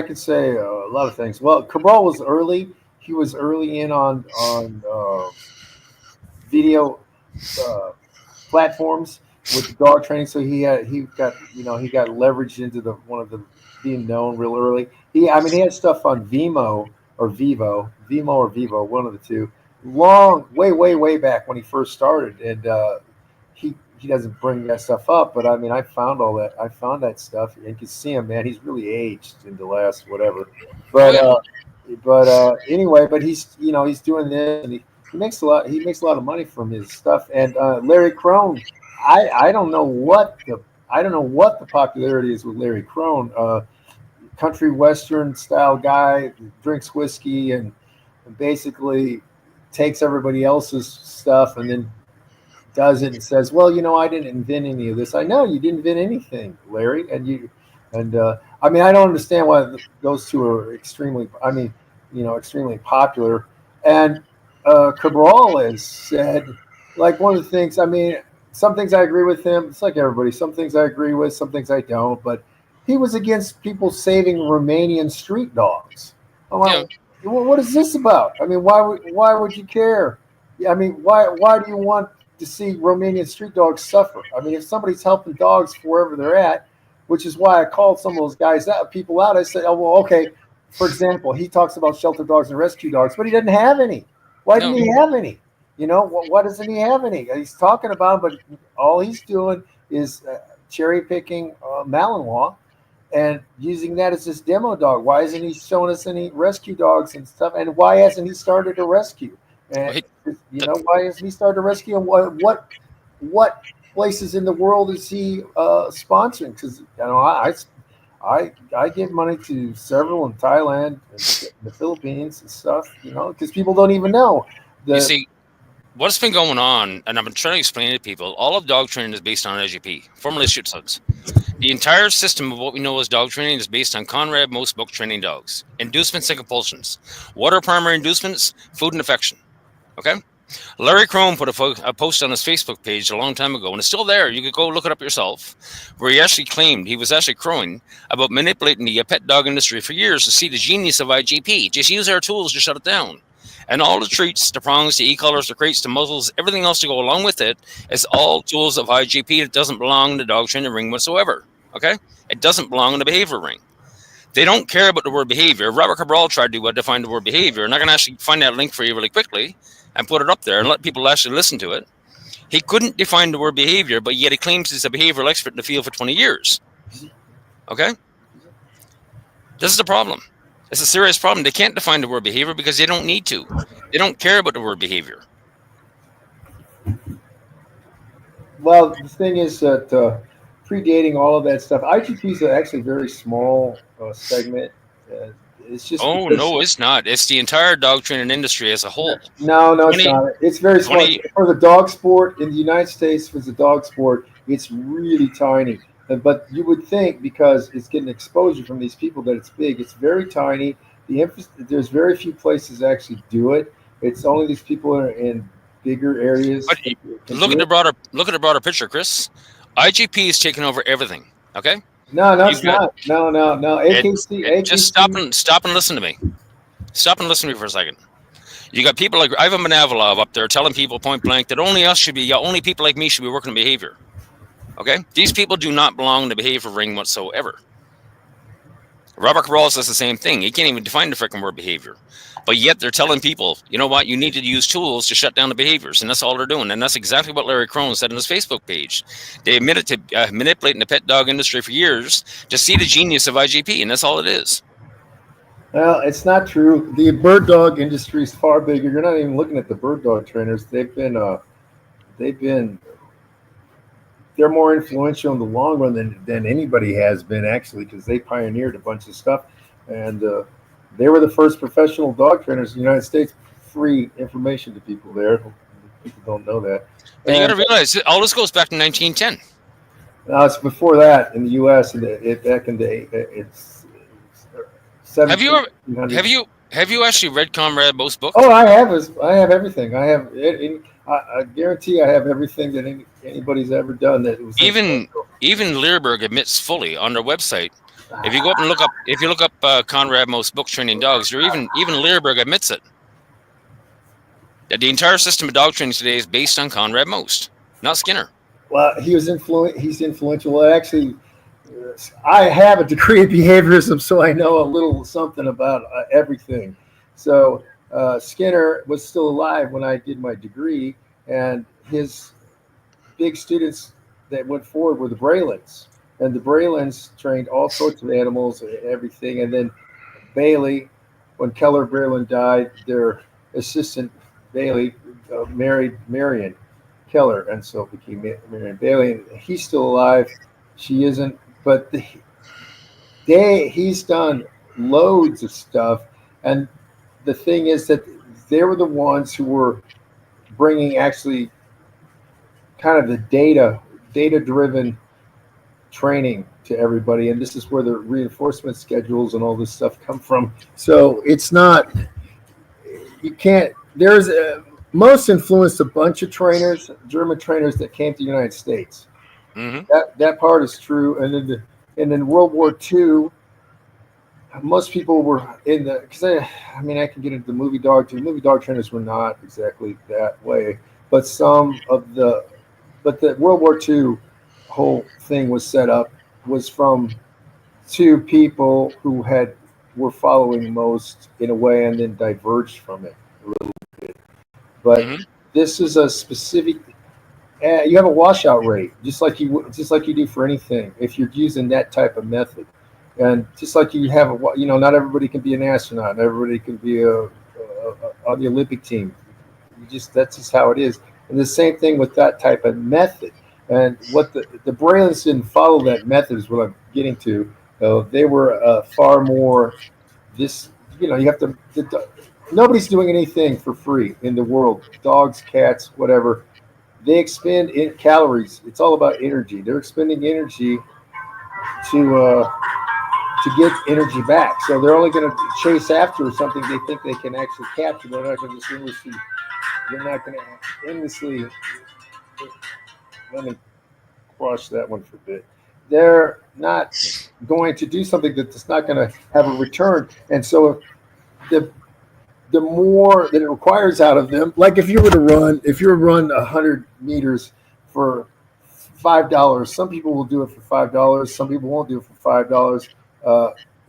could say a lot of things. Well, Cabral was early. He was early in on video platforms with the dog training, so he got leveraged into one of the being known real early. He had stuff on Vimeo or Vivo, one of the two, way back when he first started, and he doesn't bring that stuff up, but I found all that. I found that stuff, and you can see him, man. He's really aged in the last whatever, but anyway, but he's doing this, and he makes a lot of money from his stuff. And Larry Crone, I don't know what the popularity is with Larry Crone. Country western style guy, drinks whiskey and basically takes everybody else's stuff and then does it and says, well, I didn't invent any of this. I know you didn't invent anything, Larry. I don't understand why those two are extremely popular. And Cabral has said, like, one of the things, some things I agree with him. It's like everybody. Some things I agree with, some things I don't. But he was against people saving Romanian street dogs. What is this about? I mean, why would you care? I mean, why do you want to see Romanian street dogs suffer? I mean, if somebody's helping dogs wherever they're at, which is why I called some of those guys out, people out. I said, oh well, okay. For example, he talks about shelter dogs and rescue dogs, but he doesn't have any. Why didn't No. he have any? Why doesn't he have any? He's talking about them, but all he's doing is cherry picking Malinois and using that as his demo dog. Why isn't he showing us any rescue dogs and stuff? And why hasn't he started a rescue? And why hasn't he started a rescue? And what places in the world is he sponsoring? Because I give money to several in Thailand and the Philippines and stuff. Because people don't even know. You see, what's been going on, and I've been trying to explain it to people, all of dog training is based on IGP, formerly Shih Tzus. The entire system of what we know as dog training is based on Conrad Most book training dogs. Inducements and compulsions. What are primary inducements? Food and affection. Okay? Larry Crone put a post on his Facebook page a long time ago, and it's still there. You could go look it up yourself, where he actually claimed, he was actually crowing about manipulating the pet dog industry for years to see the genius of IGP. Just use our tools to shut it down. And all the treats, the prongs, the e-collars, the crates, the muzzles, everything else to go along with it is all tools of IGP. It doesn't belong in the dog training ring whatsoever. Okay? It doesn't belong in the behavior ring. They don't care about the word behavior. Robert Cabral tried to define the word behavior, and I can actually find that link for you really quickly and put it up there and let people actually listen to it. He couldn't define the word behavior, but yet he claims he's a behavioral expert in the field for 20 years. Okay? This is the problem. It's a serious problem. They can't define the word behavior because they don't need to. They don't care about the word behavior. Well, the thing is that predating all of that stuff, IGP is actually a very small segment. It's just no, it's not. It's the entire dog training industry as a whole. No, it's not. It's very small. For the dog sport in the United States, for the dog sport, it's really tiny. But you would think because it's getting exposure from these people that it's big. It's very tiny. There's very few places that actually do it. It's only these people are in bigger areas. But look at the broader picture, Chris. IGP is taking over everything. Okay. No, it's not. No. AKC. Just stop and listen to me. Stop and listen to me for a second. You got people like Ivan Benavilov up there telling people point blank that only people like me should be working in behavior. Okay? These people do not belong in the behavior ring whatsoever. Robert Cabral says the same thing. He can't even define the freaking word behavior. But yet they're telling people, you know what, you need to use tools to shut down the behaviors. And that's all they're doing. And that's exactly what Larry Crone said on his Facebook page. They admitted to manipulating the pet dog industry for years to see the genius of IGP. And that's all it is. Well, it's not true. The bird dog industry is far bigger. You're not even looking at the bird dog trainers. They're more influential in the long run than anybody has been, actually, because they pioneered a bunch of stuff. And they were the first professional dog trainers in the United States. Free information to people there. People don't know that. And you got to realize, all this goes back to 1910. No, it's before that in the U.S. Back in the it's 1700s. Have you actually read Conrad Most book? Oh, I have everything. I have it. I guarantee I have everything that anybody's ever done. That was even Learberg admits fully on their website. If you go up and look up Conrad Most book training dogs, or even Learberg admits it, that the entire system of dog training today is based on Conrad Most, not Skinner. Well, he's influential. Well, actually, I have a degree in behaviorism, so I know a little something about everything. So Skinner was still alive when I did my degree, and his big students that went forward were the Braylons. And the Braylons trained all sorts of animals and everything. And then Bailey, when Keller Braylon died, their assistant Bailey married Marion Keller, and so it became Marion Bailey. And he's still alive. She isn't. But he's done loads of stuff. And the thing is that they were the ones who were bringing actually kind of the data-driven training to everybody. And this is where the reinforcement schedules and all this stuff come from. So it's not, you can't, most influenced a bunch of trainers, German trainers that came to the United States. Mm-hmm. That part is true. And then World War II, most people were in the because I mean I can get into the movie dog too. Movie dog trainers were not exactly that way, but some of the but the World War II whole thing was set up was from two people who had were following most in a way and then diverged from it a little bit. But Hmm. this is a specific. You have a washout rate, just like you do for anything. If you're using that type of method, and just like you have not everybody can be an astronaut, not everybody can be on the Olympic team. That's just how it is. And the same thing with that type of method. And what the Braylons didn't follow that method is what I'm getting to. They were far more this. You have to. Nobody's doing anything for free in the world. Dogs, cats, whatever. They expend calories. It's all about energy. They're expending energy to get energy back. So they're only going to chase after something they think they can actually capture. They're not going to just endlessly. They're not going to endlessly. Let me cross that one for a bit. They're not going to do something that's not going to have a return. And so the the more that it requires out of them, like if you were to run 100 meters for $5, some people will do it for $5. Some people won't do it for $5.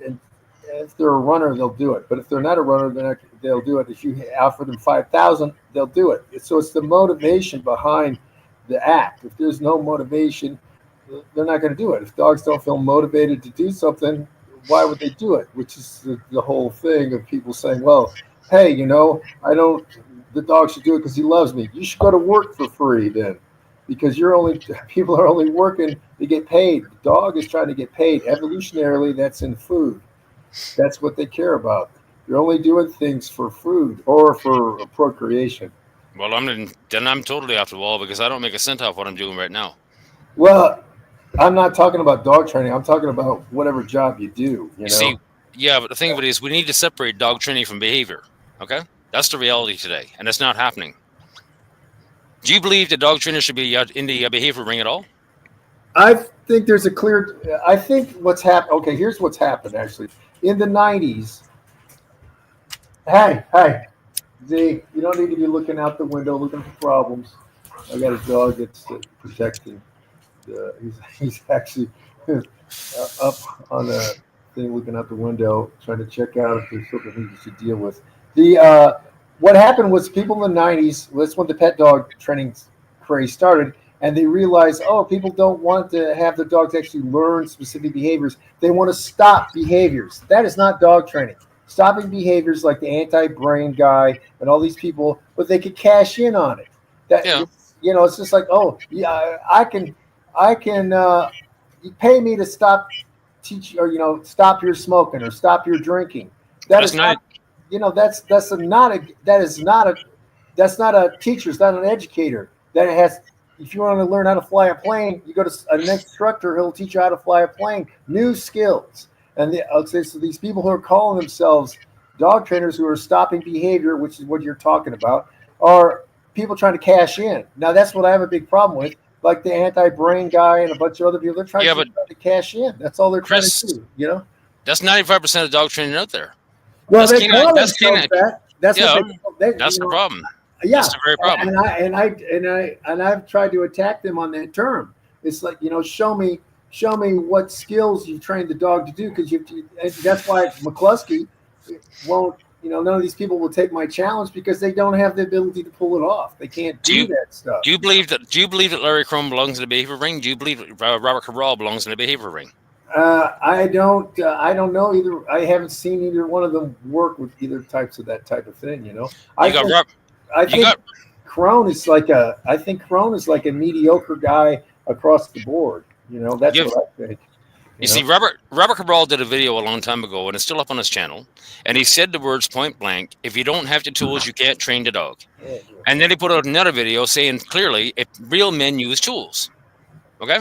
And if they're a runner, they'll do it. But if they're not a runner, they'll do it. If you offer them 5,000, they'll do it. So it's the motivation behind the act. If there's no motivation, they're not going to do it. If dogs don't feel motivated to do something, why would they do it? Which is the whole thing of people saying, well, hey, I don't, the dog should do it because he loves me. You should go to work for free then, because people are only working to get paid. The dog is trying to get paid. Evolutionarily, that's in food. That's what they care about. They're only doing things for food or for procreation. Well, I'm totally off the wall because I don't make a cent off what I'm doing right now. Well, I'm not talking about dog training. I'm talking about whatever job you do, You see, yeah, but the thing of it is, we need to separate dog training from behavior. Okay, that's the reality today, and it's not happening. Do you believe the dog trainer should be in the behavior ring at all? I think there's a clear. I think what's happened. Okay, here's what's happened actually. In the 90s, hey, Z, you don't need to be looking out the window looking for problems. I got a dog that's protecting. He's actually up on the thing looking out the window, trying to check out if there's something he should deal with. What happened was people in the 90s, that's when the pet dog training craze started, and they realized, oh, people don't want to have their dogs actually learn specific behaviors. They want to stop behaviors. That is not dog training. Stopping behaviors like the anti-brain guy and all these people, but they could cash in on it. Yeah. It's just like, oh, yeah, I can you pay me to stop stop your smoking or stop your drinking. That's not a teacher. It's not an educator. If you want to learn how to fly a plane, you go to an instructor. He'll teach you how to fly a plane, new skills. And so these people who are calling themselves dog trainers who are stopping behavior, which is what you're talking about, are people trying to cash in. Now, that's what I have a big problem with. Like the anti-brain guy and a bunch of other people, they're trying to cash in. That's all they're trying to do, That's 95% of dog training out there. Well, that's canine. That's the problem. Yeah, that's the very problem. And I've tried to attack them on that term. It's like, show me what skills you've trained the dog to do, because that's why McCluskey won't. None of these people will take my challenge because they don't have the ability to pull it off. They can't do that stuff. Do you believe that Larry Crum belongs in the behavior ring? Do you believe that Robert Cabral belongs in the behavior ring? I don't know either. I haven't seen either one of them work with either types of that type of thing. I think Crone is like a mediocre guy across the board. That's what I think. You see, Robert Cabral did a video a long time ago, and it's still up on his channel. And he said the words point blank: "If you don't have the tools, you can't train the dog." And then he put out another video saying clearly, "If real men use tools, okay,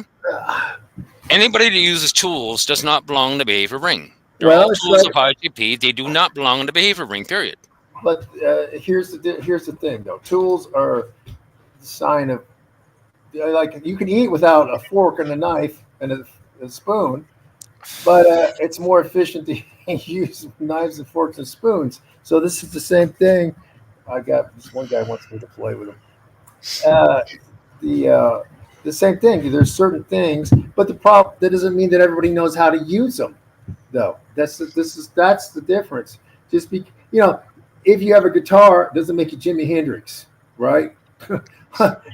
anybody that uses tools does not belong in the behavior ring. They're all tools of high GP. They do not belong in the behavior ring. Period." But here's the thing, though. Tools are the sign of like you can eat without a fork and a knife and a spoon, but it's more efficient to use knives and forks and spoons. So this is the same thing. I got this one guy wants me to play with him. The same thing. There's certain things, but the problem that doesn't mean that everybody knows how to use them, though. That's the difference. Just be, if you have a guitar, it doesn't make you Jimi Hendrix, right?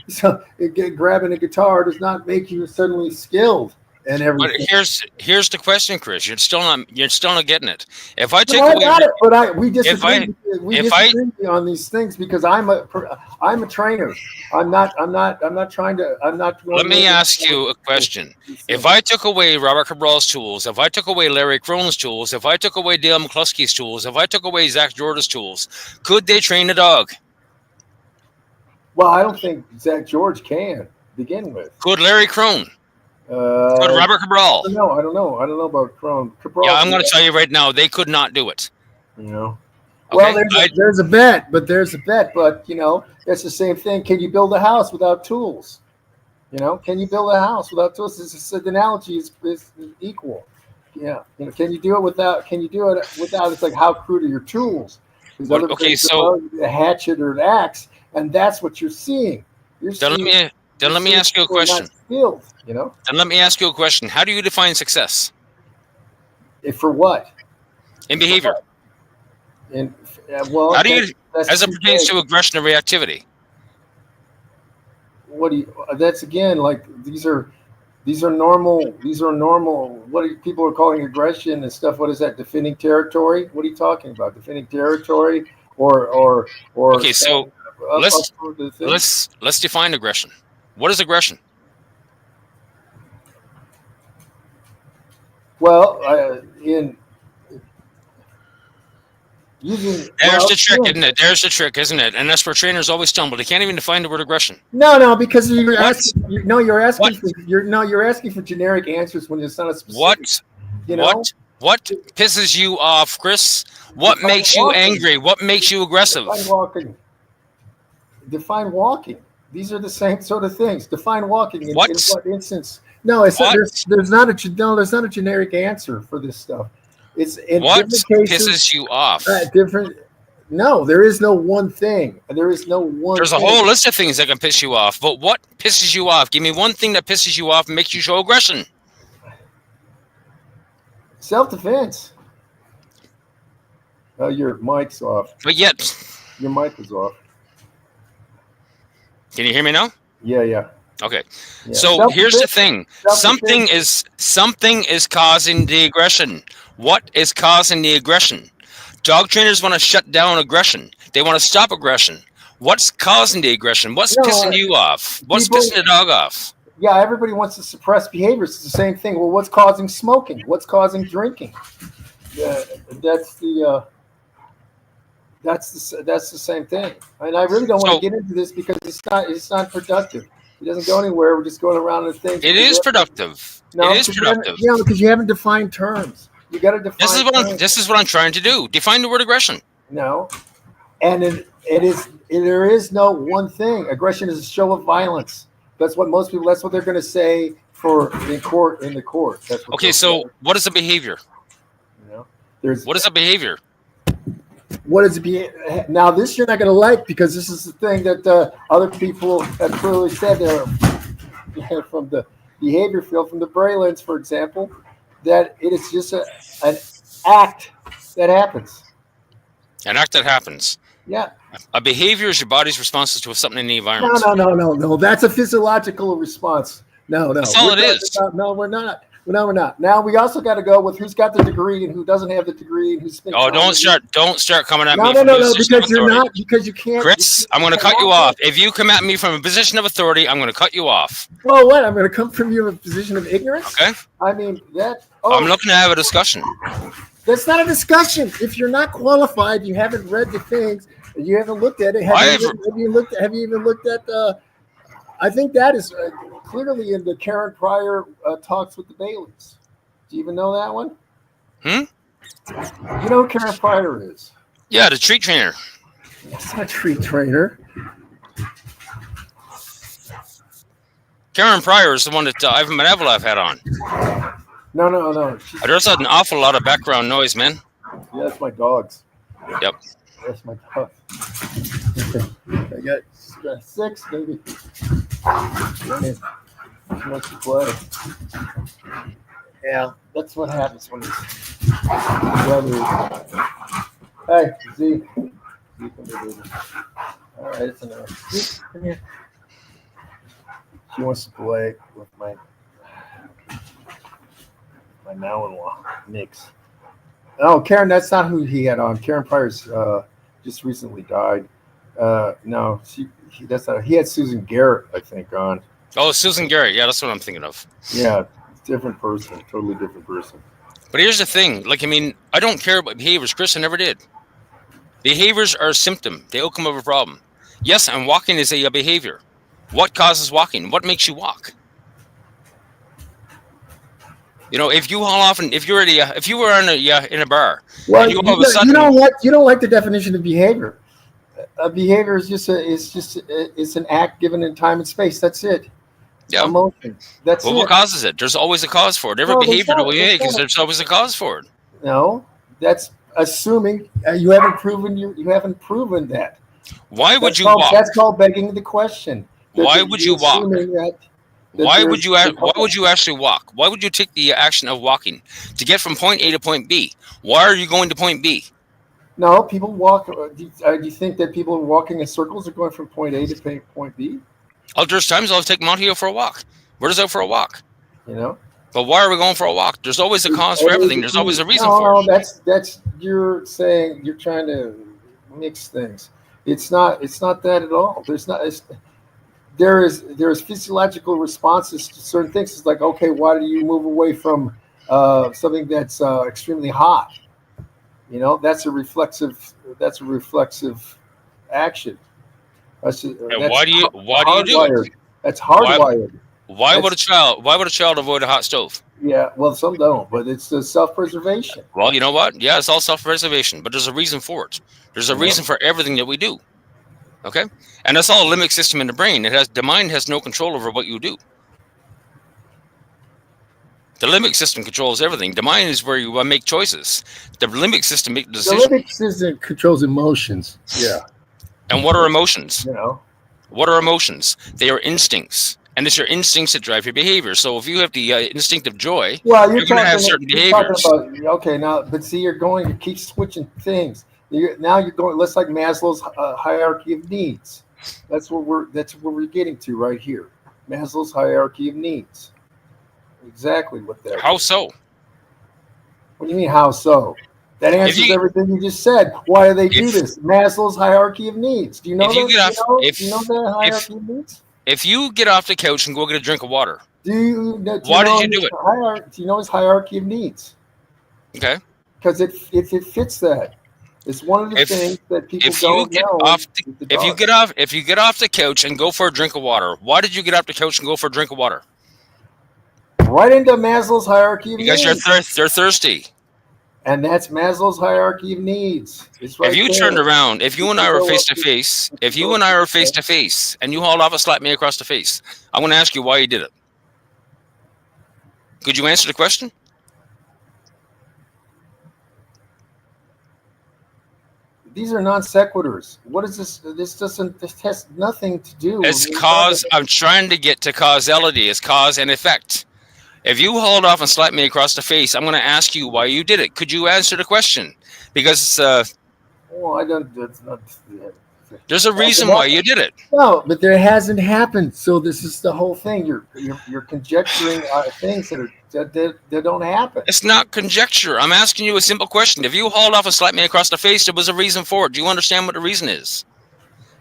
So grabbing a guitar does not make you suddenly skilled and But everything. here's the question, Chris. You're still not getting it. If I take No, I away, got it, but we disagree. We if I- disagree on these things because I'm a trainer. I'm not trying to. I'm not. let me ask you a question. If I took away Robert Cabral's tools, if I took away Larry Crone's tools, if I took away Dale McCluskey's tools, if I took away Zach Jordan's tools, could they train a dog? Well, I don't think Zach George can begin with. Could Larry Crone? Could I Robert Cabral? don't know. I don't know about Crone. Cabral, Yeah, I'm going to tell you right now, they could not do it. Well, Okay? there's a bet, but it's the same thing. Can you build a house without tools? Can you build a house without tools? The analogy is equal. Yeah. Can you do it without? It's like how crude are your tools? Because Well, other okay, things so- are a hatchet or an axe, and that's what you're seeing. Then let me ask you a question. Skilled, Then let me ask you a question. How do you define success For what? in behavior? And well, How do you, that's as it two pertains things. to aggression and reactivity? What do you? That's again like these are normal. What are people are calling aggression and stuff? What is that? Defending territory? What are you talking about? Defending territory or? Okay, so let's define aggression. What is aggression? Well, in using There's the trick, isn't it? There's the trick, isn't it? And that's where trainers always stumble. They can't even define the word aggression. No, because you're What? asking. You're asking What? you're asking for generic answers when it's not a specific. What pisses you off, Chris? What Define makes you walking. angry? What makes you aggressive? Define walking. Define walking. These are the same sort of things. Define walking. In What? what instance? No, it's What? there's not a generic answer for this stuff. It's in What different cases. pisses you off? Different. No, there is no one thing. There is no one. There's a thing. whole list of things that can piss you off, but what pisses you off? Give me one thing that pisses you off and makes you show aggression. Self-defense. Oh, your mic's off. But yet, Your mic is off. can you hear me now? Yeah. Okay. Yeah. So here's the thing. Self-defense. Something is causing the aggression. What is causing the aggression? Dog trainers want to shut down aggression. They want to stop aggression. What's causing the aggression? What's pissing you off? What's people- pissing the dog off? Yeah, everybody wants to suppress behaviors. It's the same thing. Well, what's causing smoking? What's causing drinking? That's the same thing. And I really don't want So- to get into this because it's not productive. It doesn't go anywhere. We're just going around the things. It is productive. No, It is because you haven't- productive. Yeah, because you haven't defined terms. You got to define. This is what I'm trying to do. Define the word aggression. No, and there is no one thing. Aggression is a show of violence. That's what most people. That's what they're going to say in court. That's what Okay, they'll so say, what is a behavior? there's What is a behavior? what is be now. This you're not going to like because this is the thing that other people have clearly said there from the behavior field, from the Braylons, for example, that it is just an act that happens. An act that happens. Yeah. A behavior is your body's responses to something in the environment. No. That's a physiological response. No. That's all it We're is. talking about- no, we're not. No, we're not. Now we also got to go with who's got the degree and who doesn't have the degree and who's spent. Oh, time don't start coming at No, me. no, from no, a no, position of because you're authority. not, because you can't. Chris, I'm going to cut you off. If you come at me from a position of authority, I'm going to cut you off. Well, what? I'm going to come from you in a position of ignorance. Okay? I mean that. I'm looking to have a discussion. That's not a discussion. If you're not qualified, you haven't read the things, you haven't looked at it. Have you even looked at the? I think that is clearly in the Karen Pryor talks with the Baileys. Do you even know that one? You know who Karen Pryor is? Yeah, the treat trainer. That's not a tree trainer. Karen Pryor is the one that Ivan Benevolov had on. No. There's an awful lot of background noise, man. Yeah, that's my dogs. Yep. That's my dogs. I got 6, maybe. She wants to play. Yeah, that's what happens when it's weather. Hey, Z. Come here, baby. All right, it's enough. Z, come here. She wants to play with my now-in-law, Nix. Oh, Karen, that's not who he had on. Karen Pryor's just recently died. No, that's not. He had Susan Garrett, I think, on. Oh, Susan Garrett. Yeah, that's what I'm thinking of. Yeah, different person, totally different person. But here's the thing. Like, I mean, I don't care about behaviors. Chris, I never did. Behaviors are a symptom. They outcome of a problem. Yes, and walking is a behavior. What causes walking? What makes you walk? You know, if you haul off and if you were in a bar, Well, and you all of a sudden, you don't like the definition of behavior. A behavior is it's an act given in time and space. That's it. yeah. Emotion. That's Well, it. what causes it? There's always a cause for it. Every No, there's behavior that not. we There's make, not. there's always a cause for it. No, that's assuming you haven't proven that. Why would you called, walk? That's called begging the question. Why would you walk? That Why would you actually walk? Why would you take the action of walking to get from point A to point B? Why are you going to point B? No, people walk. Do you think that people walking in circles are going from point A to point B? There's times I'll take Monty for a walk. We're just out for a walk. You know. But why are we going for a walk? There's always a cause for everything. There's always a reason for it. No, that's you're saying you're trying to mix things. It's not that at all. There is physiological responses to certain things. It's like, okay, why do you move away from something that's extremely hot? You know, that's a reflexive action. Why do you do it? That's hardwired. Why would a child avoid a hot stove? Yeah, well, some don't, but it's self-preservation. Well, you know what? Yeah, it's all self-preservation, but there's a reason for it. There's a reason for everything that we do. Okay, and that's all a limbic system in the brain. The mind has no control over what you do. The limbic system controls everything. The mind is where you make choices. The limbic system makes decisions. The limbic system controls emotions. Yeah. And what are emotions? You know. What are emotions? They are instincts. And it's your instincts that drive your behavior. So if you have the instinct of joy, well, you're going to have certain behaviors. Okay, now, but see, you keep switching things. Now you're going. Let's like Maslow's hierarchy of needs. That's what we're getting to right here. Maslow's hierarchy of needs. Exactly what that. How so? What do you mean? How so? That answers everything you just said. Why do they do this? Maslow's hierarchy of needs. Do you know that? Do you know the hierarchy of needs? If you get off the couch and go get a drink of water, why did you do it? Do you know his hierarchy of needs? Okay. Because it fits that. It's one of the things that people don't know. If you get off the couch and go for a drink of water, why did you get off the couch and go for a drink of water? Right into Maslow's hierarchy of needs. Because you're thirsty. And that's Maslow's hierarchy of needs. It's right if you turned around, if you and I were face to face, and you hauled off and slapped me across the face, I'm going to ask you why you did it. Could you answer the question? These are non sequiturs. What is this? This has nothing to do. It's cause. I'm trying to get to causality. It's cause and effect. If you hauled off and slapped me across the face, I'm going to ask you why you did it. Could you answer the question? Because well, I don't. That's not. There's a reason why you did it. No, but there hasn't happened. So this is the whole thing. You're conjecturing things that don't happen. It's not conjecture. I'm asking you a simple question. If you hauled off and slapped me across the face, there was a reason for it. Do you understand what the reason is?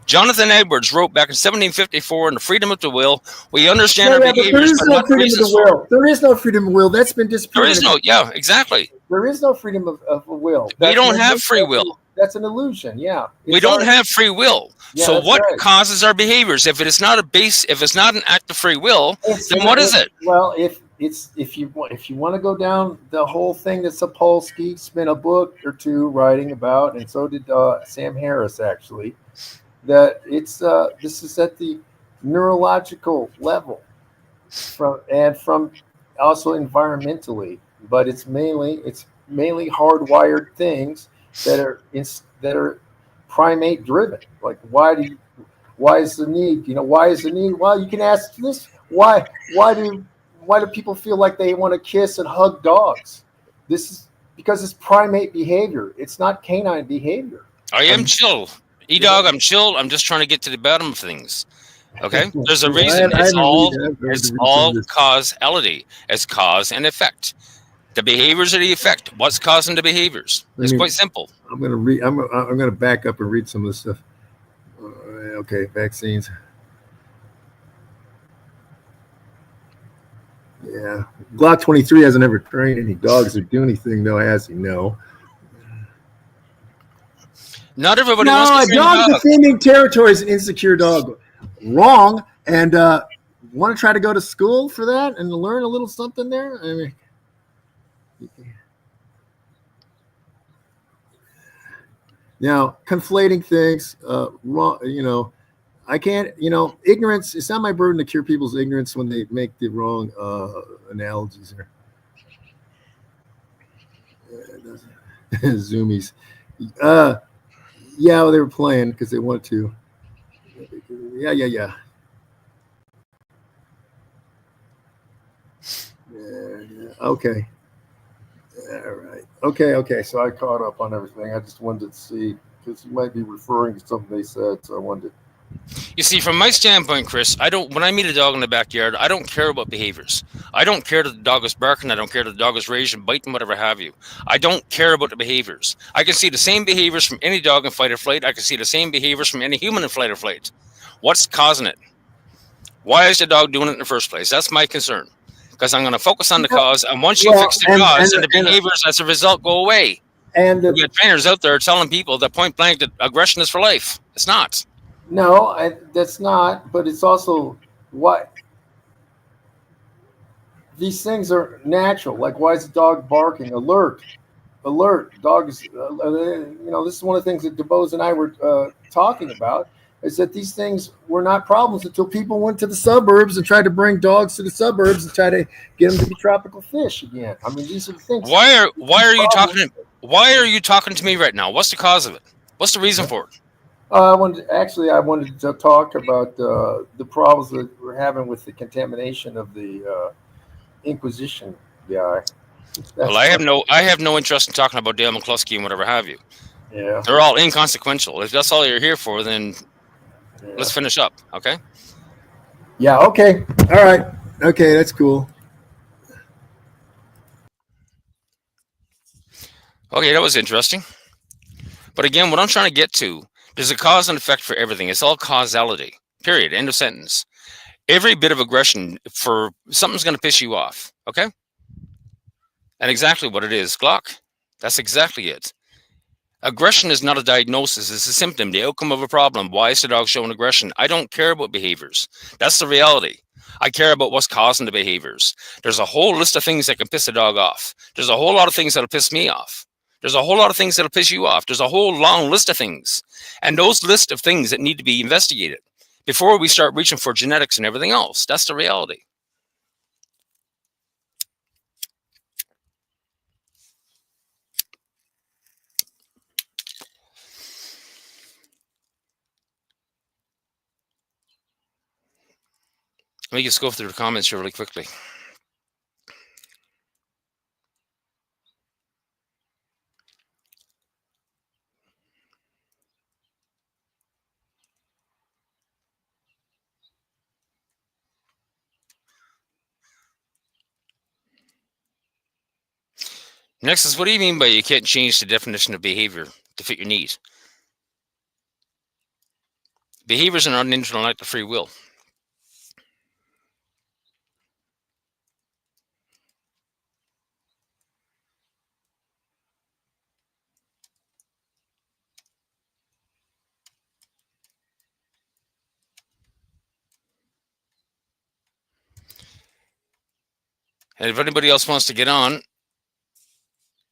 Jonathan Edwards wrote back in 1754 in The Freedom of the Will, we understand our behaviors. There is no freedom of the will. There is no freedom of will. That's been disproven. There is no, yeah, exactly. There is no freedom of will. We don't have free will. That's an illusion, yeah. We don't have free will. Yeah, so what causes our behaviors? If it is not if it's not an act of free will, then what is it? Well, if you want to go down the whole thing that Sapolsky spent a book or two writing about, and so did Sam Harris actually, that this is at the neurological level, from also environmentally, but it's mainly hardwired things that are primate driven. Like why is the need? Why is the need? Well, you can ask this. Why do people feel like they want to kiss and hug dogs? This is because it's primate behavior. It's not canine behavior. I am chill. E-Dog, I'm chill. I'm just trying to get to the bottom of things. Okay? There's a reason. I It's haven't all read it. it's all causality. It's cause and effect. The behaviors are the effect. What's causing the behaviors? It's quite simple. I'm gonna read. I'm gonna back up and read some of this stuff. Okay, vaccines. Yeah, Glock 23 hasn't ever trained any dogs or do anything, though, has he? No. Not everybody No, wants a to train a dog dog. defending territory is an insecure dog. Wrong. And want to try to go to school for that and learn a little something there? I mean, now conflating things, wrong. I can't. Ignorance. It's not my burden to cure people's ignorance when they make the wrong analogies here. Zoomies. Yeah, well, they were playing because they wanted to. Yeah. Okay. All right. Okay. So I caught up on everything. I just wanted to see because you might be referring to something they said. So I wanted to. You see, from my standpoint, Chris, when I meet a dog in the backyard, I don't care about behaviors. I don't care that the dog is barking. I don't care that the dog is raging, biting, whatever have you. I don't care about the behaviors. I can see the same behaviors from any dog in fight or flight. I can see the same behaviors from any human in fight or flight. What's causing it? Why is the dog doing it in the first place? That's my concern. Because I'm going to focus on the cause, and once you fix the cause, and the behaviors as a result go away. And you got trainers out there telling people that point blank that aggression is for life. It's not. No, that's not. But it's also what these things are natural. Like, why is the dog barking? Alert. Dog is. This is one of the things that DeBose and I were talking about. Is that these things were not problems until people went to the suburbs and tried to bring dogs to the suburbs and try to get them to be tropical fish again. I mean, these are the things. Why are you talking to me right now? What's the cause of it? What's the reason for it? I wanted to talk about the problems that we're having with the contamination of the Inquisition guy. Well, I have no interest in talking about Dale McCluskey and whatever have you. Yeah, they're all inconsequential. If that's all you're here for, then let's finish up, okay? Yeah. Okay. All right. Okay, that's cool. Okay, that was interesting. But again, what I'm trying to get to, there's a cause and effect for everything. It's all causality. Period. End of sentence. Every bit of aggression for something's going to piss you off, okay? And exactly what it is, Glock. That's exactly it. Aggression is not a diagnosis. It's a symptom, the outcome of a problem. Why is the dog showing aggression? I don't care about behaviors. That's the reality. I care about what's causing the behaviors. There's a whole list of things that can piss a dog off. There's a whole lot of things that'll piss me off. There's a whole lot of things that'll piss you off. There's a whole long list of things. And those list of things that need to be investigated before we start reaching for genetics and everything else. That's the reality. Let me just go through the comments here really quickly. Next is, what do you mean by you can't change the definition of behavior to fit your needs? Behaviors are not an internal act of free will. And if anybody else wants to get on,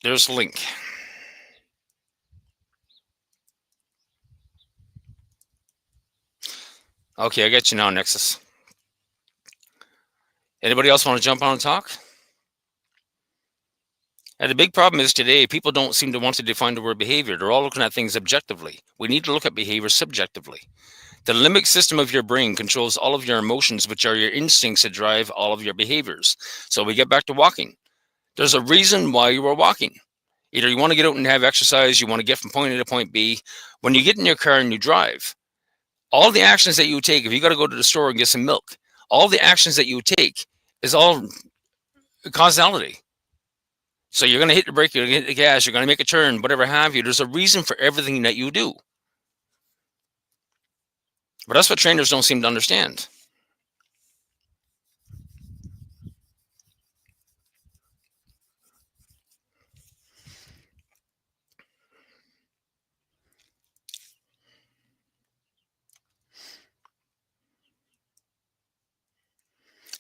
there's the link. Okay, I got you now, Nexus. Anybody else want to jump on and talk? And the big problem is today, people don't seem to want to define the word behavior. They're all looking at things objectively. We need to look at behavior subjectively. The limbic system of your brain controls all of your emotions, which are your instincts that drive all of your behaviors. So we get back to walking. There's a reason why you are walking. Either you want to get out and have exercise, you want to get from point A to point B. When you get in your car and you drive, all the actions that you take, if you got to go to the store and get some milk, all the actions that you take is all causality. So you're going to hit the brake, you're going to hit the gas, you're going to make a turn, whatever have you. There's a reason for everything that you do. But that's what trainers don't seem to understand.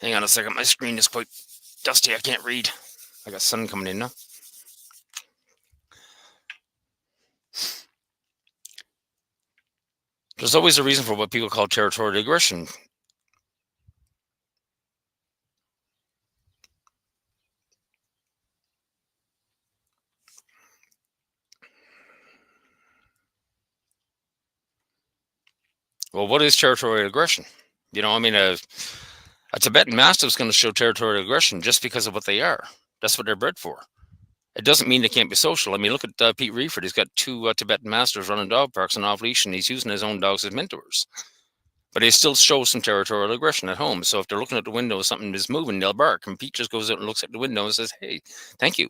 Hang on a second, my screen is quite dusty, I can't read. I got sun coming in now. There's always a reason for what people call territorial aggression. Well, what is territorial aggression? You know, I mean, a Tibetan Mastiff is going to show territorial aggression just because of what they are. That's what they're bred for. It doesn't mean they can't be social. I mean, look at Pete Reeford. He's got two Tibetan Mastiffs running dog parks and off leash, and he's using his own dogs as mentors. But they still show some territorial aggression at home. So if they're looking at the window, something is moving, they'll bark. And Pete just goes out and looks at the window and says, "Hey, thank you."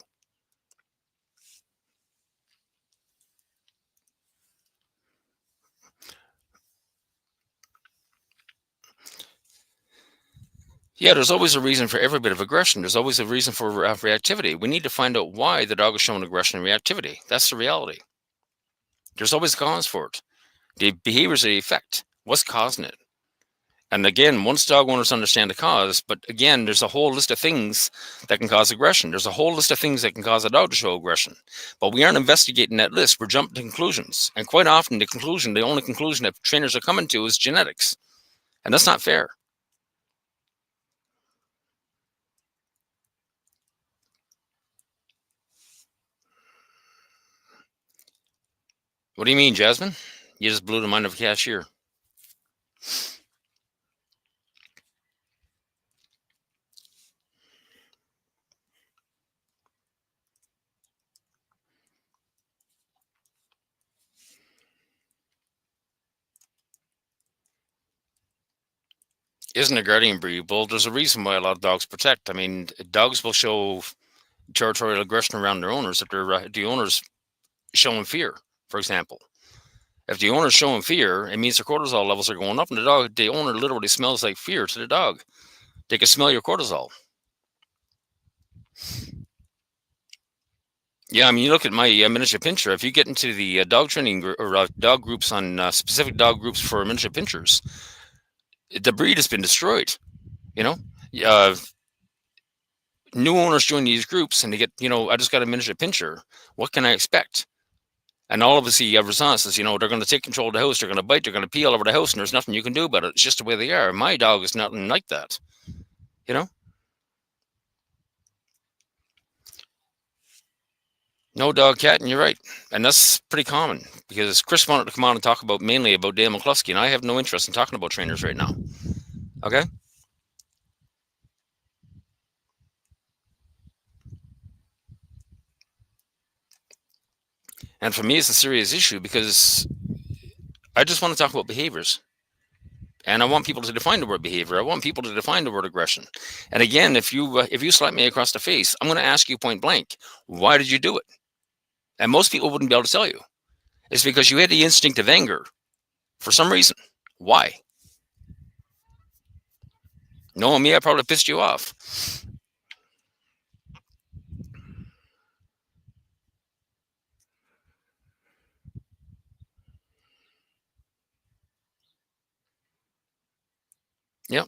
Yeah, there's always a reason for every bit of aggression. There's always a reason for reactivity. We need to find out why the dog is showing aggression and reactivity. That's the reality. There's always a cause for it. The behaviors are the effect. What's causing it? And again, once dog owners understand the cause, but again, there's a whole list of things that can cause aggression. There's a whole list of things that can cause a dog to show aggression. But we aren't investigating that list. We're jumping to conclusions. And quite often, the only conclusion that trainers are coming to is genetics. And that's not fair. What do you mean, Jasmine? You just blew the mind of a cashier. Isn't a guardian breed? Well, there's a reason why a lot of dogs protect. I mean, dogs will show territorial aggression around their owners if the owner's showing fear, for example. If the owner's showing fear, it means their cortisol levels are going up, and the owner literally smells like fear to the dog. They can smell your cortisol. Yeah, I mean, you look at my miniature pinscher. If you get into the dog training or dog groups on specific dog groups for miniature pinschers, the breed has been destroyed. You know, new owners join these groups and they get, I just got a miniature pinscher. What can I expect? And all of us see responses, they're going to take control of the house, they're going to bite, they're going to pee all over the house, and there's nothing you can do about it. It's just the way they are. My dog is nothing like that, No dog, cat, and you're right. And that's pretty common because Chris wanted to come on and talk mainly about Dale McCluskey, and I have no interest in talking about trainers right now. Okay? And for me, it's a serious issue because I just want to talk about behaviors. And I want people to define the word behavior. I want people to define the word aggression. And again, if you slap me across the face, I'm going to ask you point blank, why did you do it? And most people wouldn't be able to tell you. It's because you had the instinct of anger for some reason. Why? Knowing me, I probably pissed you off. Yep.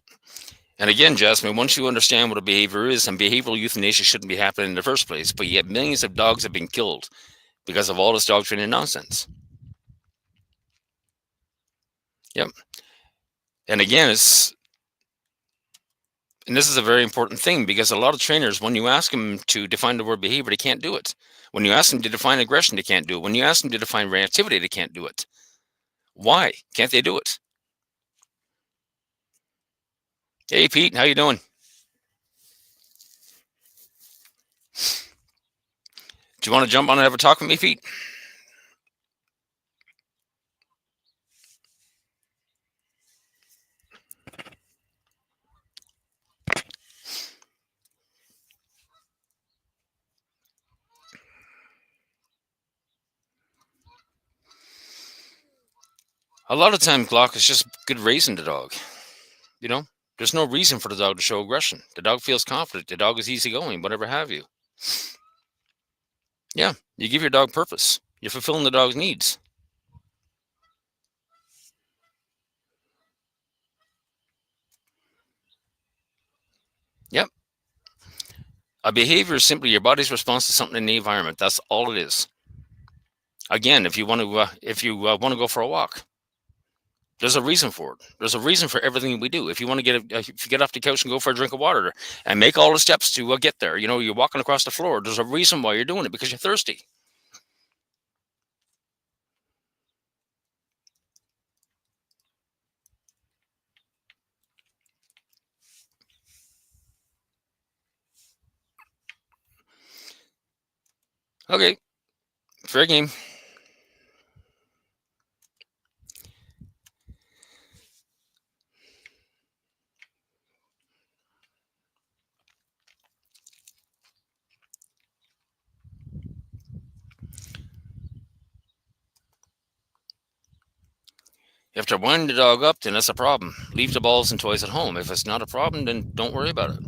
And again, Jasmine, once you understand what a behavior is, and behavioral euthanasia shouldn't be happening in the first place, but yet millions of dogs have been killed because of all this dog training nonsense. Yep. And again, And this is a very important thing because a lot of trainers, when you ask them to define the word behavior, they can't do it. When you ask them to define aggression, they can't do it. When you ask them to define reactivity, they can't do it. Why can't they do it? Hey, Pete, how you doing? Do you want to jump on and have a talk with me, Pete? A lot of times, Glock is just good raising the dog. You know, there's no reason for the dog to show aggression. The dog feels confident. The dog is easygoing, whatever have you. Yeah, you give your dog purpose. You're fulfilling the dog's needs. Yep. A behavior is simply your body's response to something in the environment. That's all it is. Again, if you want to go for a walk, there's a reason for it. There's a reason for everything we do. If you want to if you get off the couch and go for a drink of water and make all the steps to get there, you're walking across the floor. There's a reason why you're doing it, because you're thirsty. Okay, fair game. You have to wind the dog up, then that's a problem. Leave the balls and toys at home. If it's not a problem, then don't worry about it.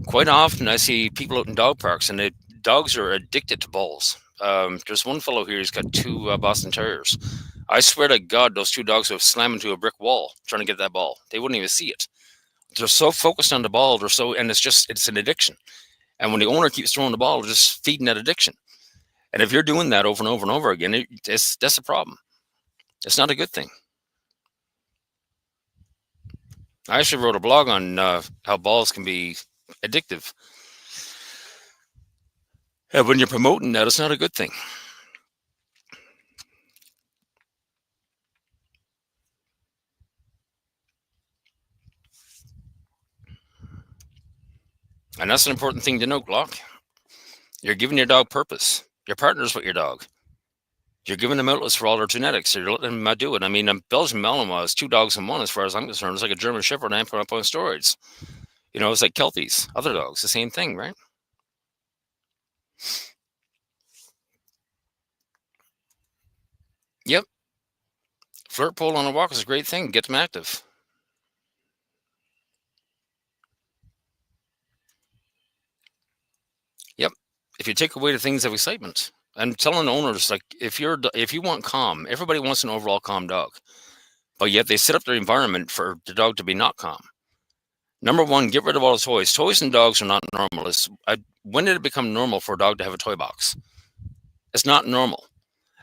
Quite often, I see people out in dog parks, and the dogs are addicted to balls. There's one fellow here, he's got two Boston Terriers. I swear to God, those two dogs would slam into a brick wall trying to get that ball. They wouldn't even see it. They're so focused on the ball, and it's an addiction. And when the owner keeps throwing the ball, they're just feeding that addiction. And if you're doing that over and over and over again, that's a problem. It's not a good thing. I actually wrote a blog on how balls can be addictive. And when you're promoting that, it's not a good thing. And that's an important thing to note, Glock. You're giving your dog purpose. You're partners with your dog. You're giving them outlets for all their genetics. You're letting them do it. I mean, a Belgian Malinois is 2 dogs in one, as far as I'm concerned. It's like a German Shepherd amping up on steroids. It's like Kelties, other dogs, the same thing, right? Yep. Flirt pole on a walk is a great thing. Get them active. Yep. If you take away the things of excitement, I'm telling owners, like, if you want calm, everybody wants an overall calm dog, but yet they set up their environment for the dog to be not calm. Number one, get rid of all the toys. Toys and dogs are not normal. When did it become normal for a dog to have a toy box? It's not normal.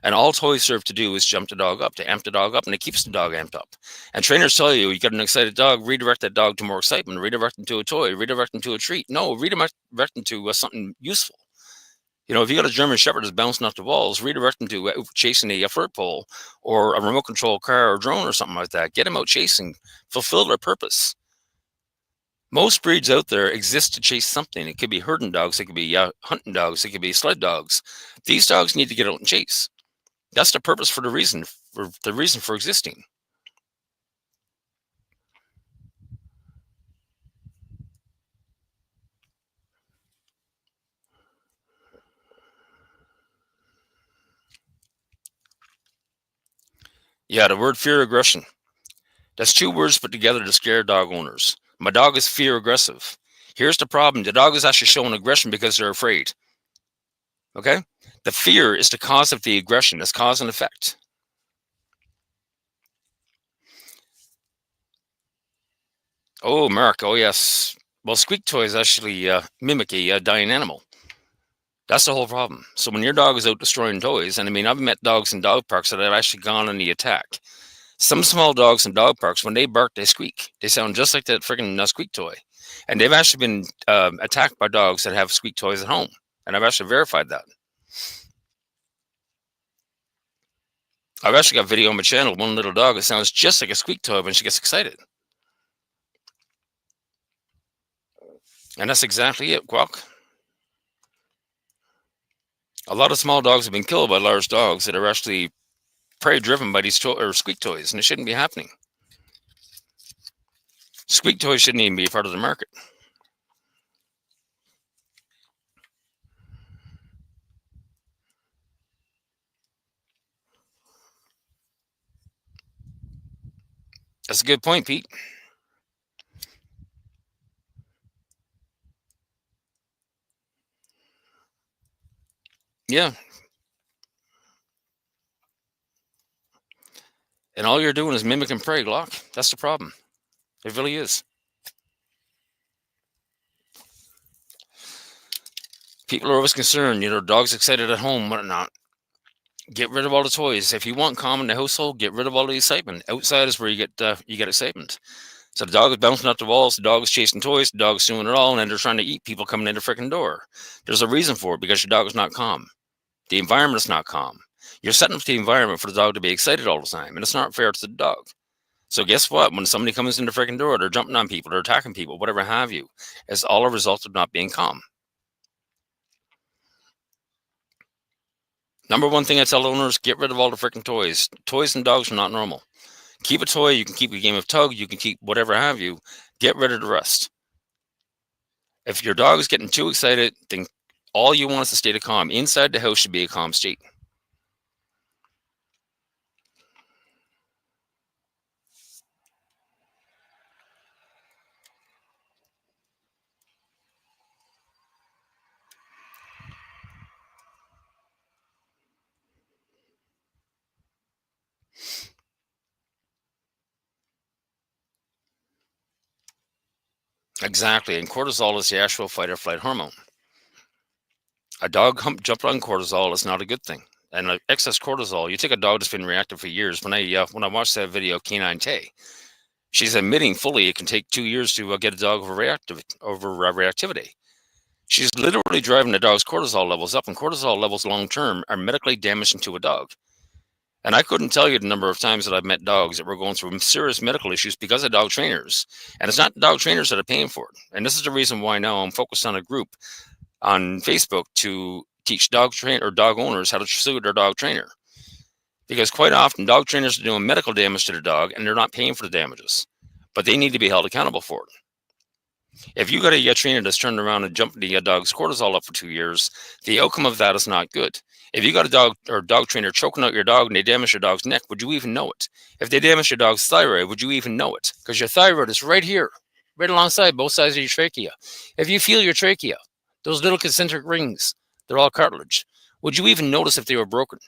And all toys serve to do is jump the dog up, to amp the dog up, and it keeps the dog amped up. And trainers tell you got an excited dog, redirect that dog to more excitement, redirect them to a toy, redirect them to a treat. No, redirect them to something useful. If you got a German Shepherd that's bouncing off the walls, redirect them to chasing a flirt pole or a remote control car or drone or something like that. Get them out chasing, fulfill their purpose. Most breeds out there exist to chase something. It could be herding dogs, it could be hunting dogs, it could be sled dogs. These dogs need to get out and chase. That's the purpose for the reason for existing. Yeah, the word fear aggression. That's 2 words put together to scare dog owners. My dog is fear aggressive. Here's the problem. The dog is actually showing aggression because they're afraid. Okay? The fear is the cause of the aggression. It's cause and effect. Oh, Mark. Oh, yes. Well, squeak toys actually mimic a dying animal. That's the whole problem. So when your dog is out destroying toys, and I mean, I've met dogs in dog parks that have actually gone on the attack. Some small dogs in dog parks, when they bark, they squeak. They sound just like that freaking squeak toy. And they've actually been attacked by dogs that have squeak toys at home. And I've actually verified that. I've actually got video on my channel. One little dog that sounds just like a squeak toy when she gets excited. And that's exactly it, Guac. A lot of small dogs have been killed by large dogs that are actually prey driven by these squeak toys, and it shouldn't be happening. Squeak toys shouldn't even be a part of the market. That's a good point, Pete. Yeah. And all you're doing is mimicking prey, Glock. That's the problem. It really is. People are always concerned, dogs excited at home, whatnot. Get rid of all the toys. If you want calm in the household, get rid of all the excitement. Outside is where you get excitement. So the dog is bouncing off the walls, the dog is chasing toys, the dog is doing it all, and then they're trying to eat people coming in the freaking door. There's a reason for it, because your dog is not calm. The environment is not calm. You're setting up the environment for the dog to be excited all the time, and it's not fair to the dog. So guess what? When somebody comes in the freaking door, they're jumping on people, they're attacking people, whatever have you. It's all a result of not being calm. Number one thing I tell owners, get rid of all the freaking toys. Toys and dogs are not normal. Keep a toy, you can keep a game of tug, you can keep whatever have you. Get rid of the rest. If your dog is getting too excited, then all you want is a state of calm. Inside the house should be a calm state. Exactly. And cortisol is the actual fight or flight hormone. A dog jumped on cortisol is not a good thing. And excess cortisol, you take a dog that's been reactive for years. When I watched that video, Canine Tay, she's admitting fully it can take 2 years to get a dog over reactivity. She's literally driving the dog's cortisol levels up, and cortisol levels long term are medically damaging to a dog. And I couldn't tell you the number of times that I've met dogs that were going through serious medical issues because of dog trainers. And it's not dog trainers that are paying for it. And this is the reason why now I'm focused on a group on Facebook to teach dog owners how to sue their dog trainer. Because quite often dog trainers are doing medical damage to the dog and they're not paying for the damages, but they need to be held accountable for it. If you got a trainer that's turned around and jumped the dog's cortisol up for 2 years, the outcome of that is not good. If you got a dog or dog trainer choking out your dog and they damage your dog's neck, would you even know it? If they damage your dog's thyroid, would you even know it? Because your thyroid is right here, right alongside both sides of your trachea. If you feel your trachea, those little concentric rings, they're all cartilage. Would you even notice if they were broken?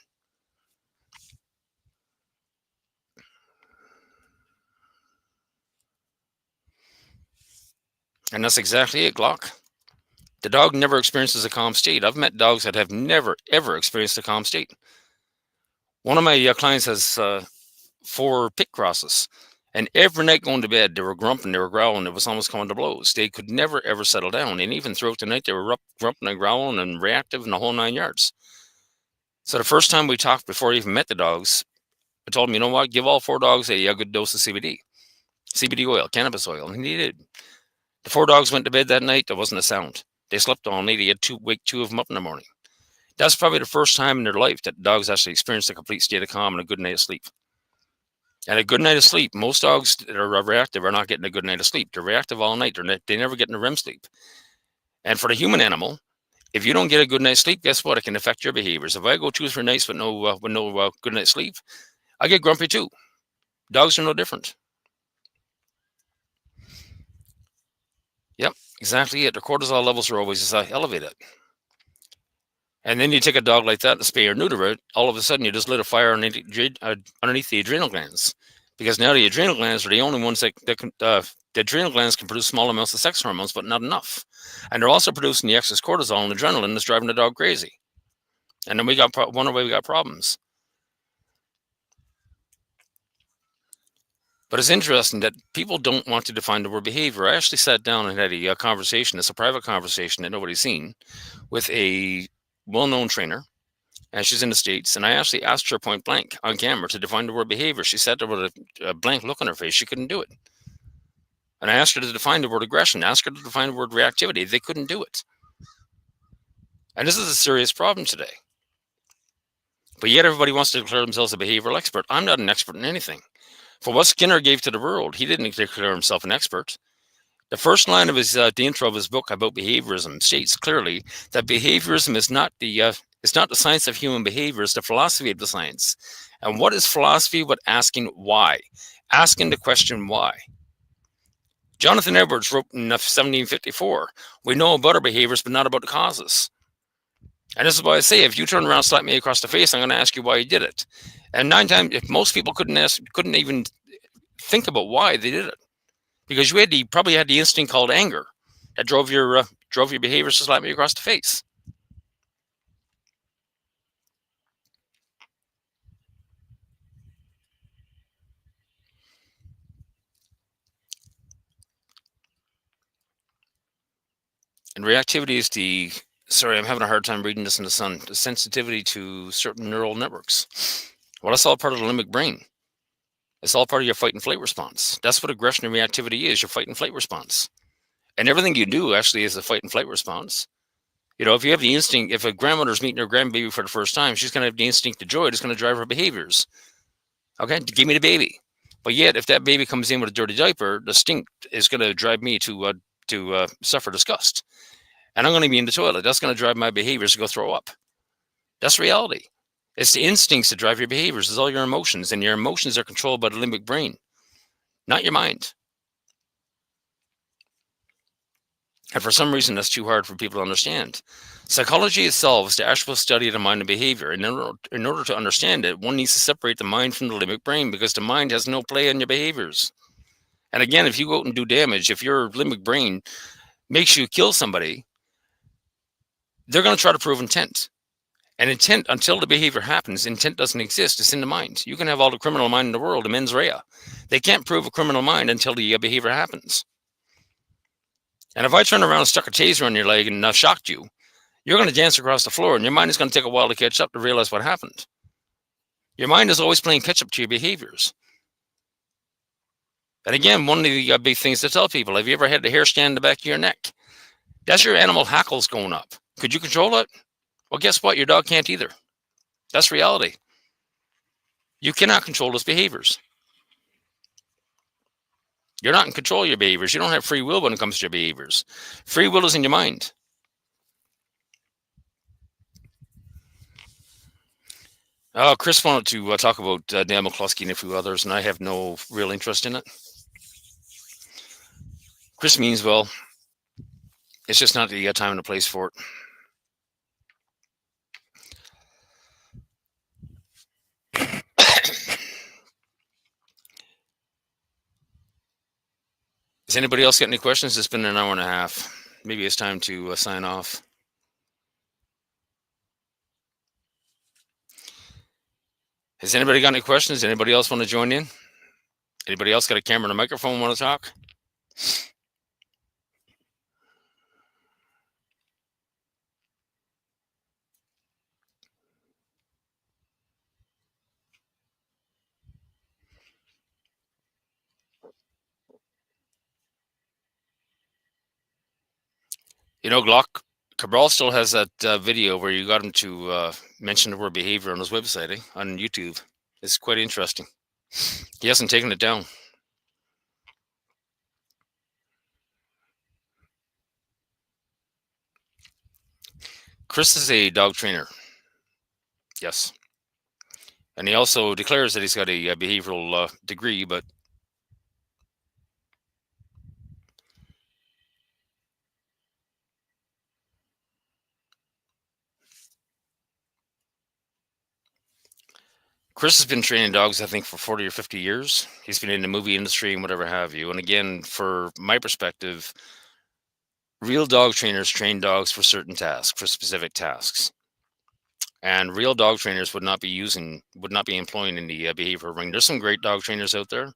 And that's exactly it, Glock. The dog never experiences a calm state. I've met dogs that have never, ever experienced a calm state. One of my clients has 4 pit crosses. And every night going to bed, they were grumping, they were growling. It was almost coming to blows. They could never, ever settle down. And even throughout the night, they were grumping and growling and reactive in the whole 9 yards. So the first time we talked before I even met the dogs, I told him, you know what, give all 4 dogs a good dose of CBD oil, cannabis oil. And he did. The 4 dogs went to bed that night. There wasn't a sound. They slept all night. He had to wake 2 of them up in the morning. That's probably the first time in their life that dogs actually experienced a complete state of calm and a good night of sleep. And a good night of sleep, most dogs that are reactive are not getting a good night of sleep. They're reactive all night. They never get in a REM sleep. And for the human animal, if you don't get a good night's sleep, guess what? It can affect your behaviors. If I go 2 or 3 nights with no good night's sleep, I get grumpy too. Dogs are no different. Yep, exactly it. Their cortisol levels are always elevated. And then you take a dog like that and spay or neuter it, all of a sudden you just lit a fire underneath the adrenal glands. Because now the adrenal glands are the only ones that can, the adrenal glands can produce small amounts of sex hormones, but not enough. And they're also producing the excess cortisol and adrenaline that's driving the dog crazy. And then we got problems. But it's interesting that people don't want to define the word behavior. I actually sat down and had a conversation. It's a private conversation that nobody's seen with a well-known trainer, and she's in the States. And I actually asked her point blank on camera to define the word behavior. She sat there with a blank look on her face. She couldn't do it. And I asked her to define the word aggression, asked her to define the word reactivity. They couldn't do it. And this is a serious problem today. But yet everybody wants to declare themselves a behavioral expert. I'm not an expert in anything. For what Skinner gave to the world, he didn't declare himself an expert. The first line of his the intro of his book about behaviorism states clearly that behaviorism is not the science of human behavior; it's the philosophy of the science. And what is philosophy but asking why? Asking the question why. Jonathan Edwards wrote in 1754, "We know about our behaviors, but not about the causes." And this is why I say, if you turn around and slap me across the face, I'm going to ask you why you did it. And 9 times, if most people couldn't even think about why they did it, because you probably had the instinct called anger that drove your behaviors to slap me across the face. And reactivity is sorry, I'm having a hard time reading this in the sun. The sensitivity to certain neural networks. Well, that's all part of the limbic brain. It's all part of your fight and flight response. That's what aggression and reactivity is, your fight and flight response. And everything you do actually is a fight and flight response. You know, if you have the instinct, if a grandmother's meeting her grandbaby for the first time, she's going to have the instinct to joy. It's going to drive her behaviors. Okay, give me the baby. But yet, if that baby comes in with a dirty diaper, the stink is going to drive me to suffer disgust. And I'm going to be in the toilet. That's going to drive my behaviors to go throw up. That's reality. It's the instincts that drive your behaviors. It's all your emotions. And your emotions are controlled by the limbic brain, not your mind. And for some reason, that's too hard for people to understand. Psychology itself is the actual study of the mind and behavior. And in order to understand it, one needs to separate the mind from the limbic brain, because the mind has no play in your behaviors. And again, if you go out and do damage, if your limbic brain makes you kill somebody, they're going to try to prove intent. And intent, until the behavior happens, intent doesn't exist. It's in the mind. You can have all the criminal mind in the world, the mens rea. They can't prove a criminal mind until the behavior happens. And if I turn around and stuck a taser on your leg and shocked you, you're going to dance across the floor, and your mind is going to take a while to catch up to realize what happened. Your mind is always playing catch up to your behaviors. And again, one of the big things to tell people, have you ever had the hair stand in the back of your neck? That's your animal hackles going up. Could you control it? Well, guess what? Your dog can't either. That's reality. You cannot control those behaviors. You're not in control of your behaviors. You don't have free will when it comes to your behaviors. Free will is in your mind. Chris wanted to talk about Dan McCluskey and a few others, and I have no real interest in it. Chris means well. It's just not the time and the place for it. Has anybody else got any questions? It's been an hour and a half. Maybe it's time to sign off. Has anybody got any questions? Anybody else want to join in? Anybody else got a camera and a microphone want to talk? You know, Glock Cabral still has that video where you got him to mention the word behavior on his website, on YouTube. It's quite interesting. He hasn't taken it down. Chris is a dog trainer. Yes. And he also declares that he's got a behavioral degree, but Chris has been training dogs, I think, for 40 or 50 years. He's been in the movie industry and whatever have you. And again, for my perspective, real dog trainers train dogs for certain tasks, for specific tasks. And real dog trainers would not be employing in the behavioral ring. There's some great dog trainers out there.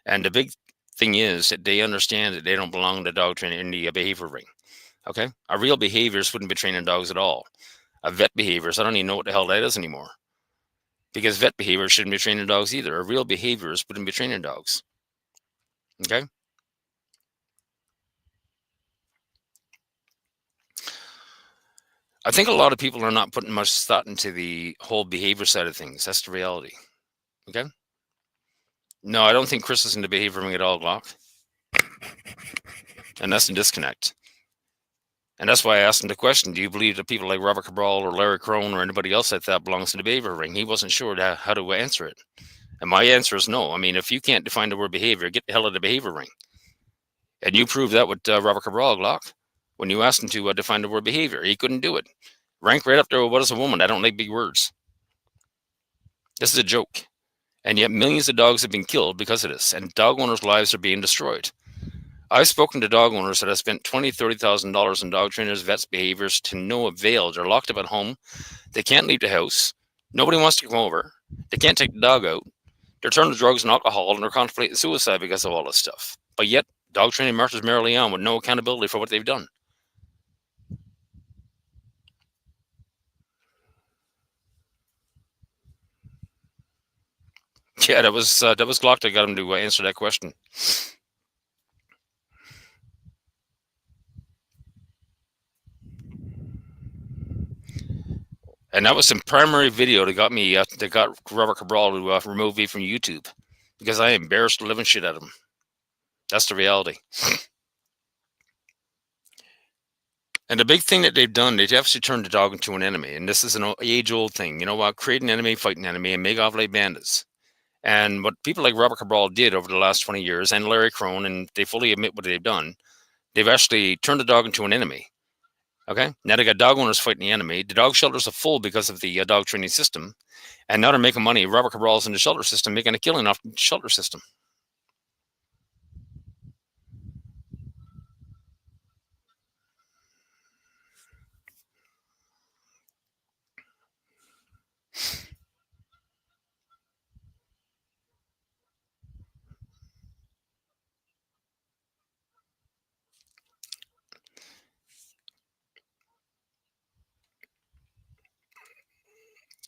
And the big thing is that they understand that they don't belong in the dog training in the behavior ring. Okay, a real behaviorist wouldn't be training dogs at all. A vet behaviorist, I don't even know what the hell that is anymore. Because vet behaviors shouldn't be training dogs either. A real behaviorist wouldn't be training dogs. Okay. I think a lot of people are not putting much thought into the whole behavior side of things. That's the reality. Okay. No, I don't think Chris is in the behavior ring at all, Glock. And that's the disconnect. And that's why I asked him the question, do you believe that people like Robert Cabral or Larry Crone or anybody else like that belongs in the behavior ring? He wasn't sure how to answer it. And my answer is no. I mean, if you can't define the word behavior, get the hell out of the behavior ring. And you proved that with Robert Cabral, Glock. When you asked him to define the word behavior, he couldn't do it. Rank right up there with what is a woman. I don't like big words. This is a joke. And yet millions of dogs have been killed because of this. And dog owners' lives are being destroyed. I've spoken to dog owners that have spent $20,000, $30,000 in dog trainers, vets, behaviors to no avail. They're locked up at home. They can't leave the house. Nobody wants to come over. They can't take the dog out. They're turned to drugs and alcohol, and they're contemplating suicide because of all this stuff. But yet, dog training marches merrily on with no accountability for what they've done. Yeah, that was Glock that got him to answer that question. And that was some primary video that got me that got Robert Cabral to remove me from YouTube because I embarrassed the living shit out of him. That's the reality. And the big thing that they've done, they've actually turned the dog into an enemy. And this is an age-old thing. You know what? Create an enemy, fight an enemy, and make off like bandits. And what people like Robert Cabral did over the last 20 years, and Larry Crone, and they fully admit what they've done, they've actually turned the dog into an enemy. Okay? Now they got dog owners fighting the enemy. The dog shelters are full because of the dog training system. And now they're making money. Robert Cabral's in the shelter system, making a killing off the shelter system.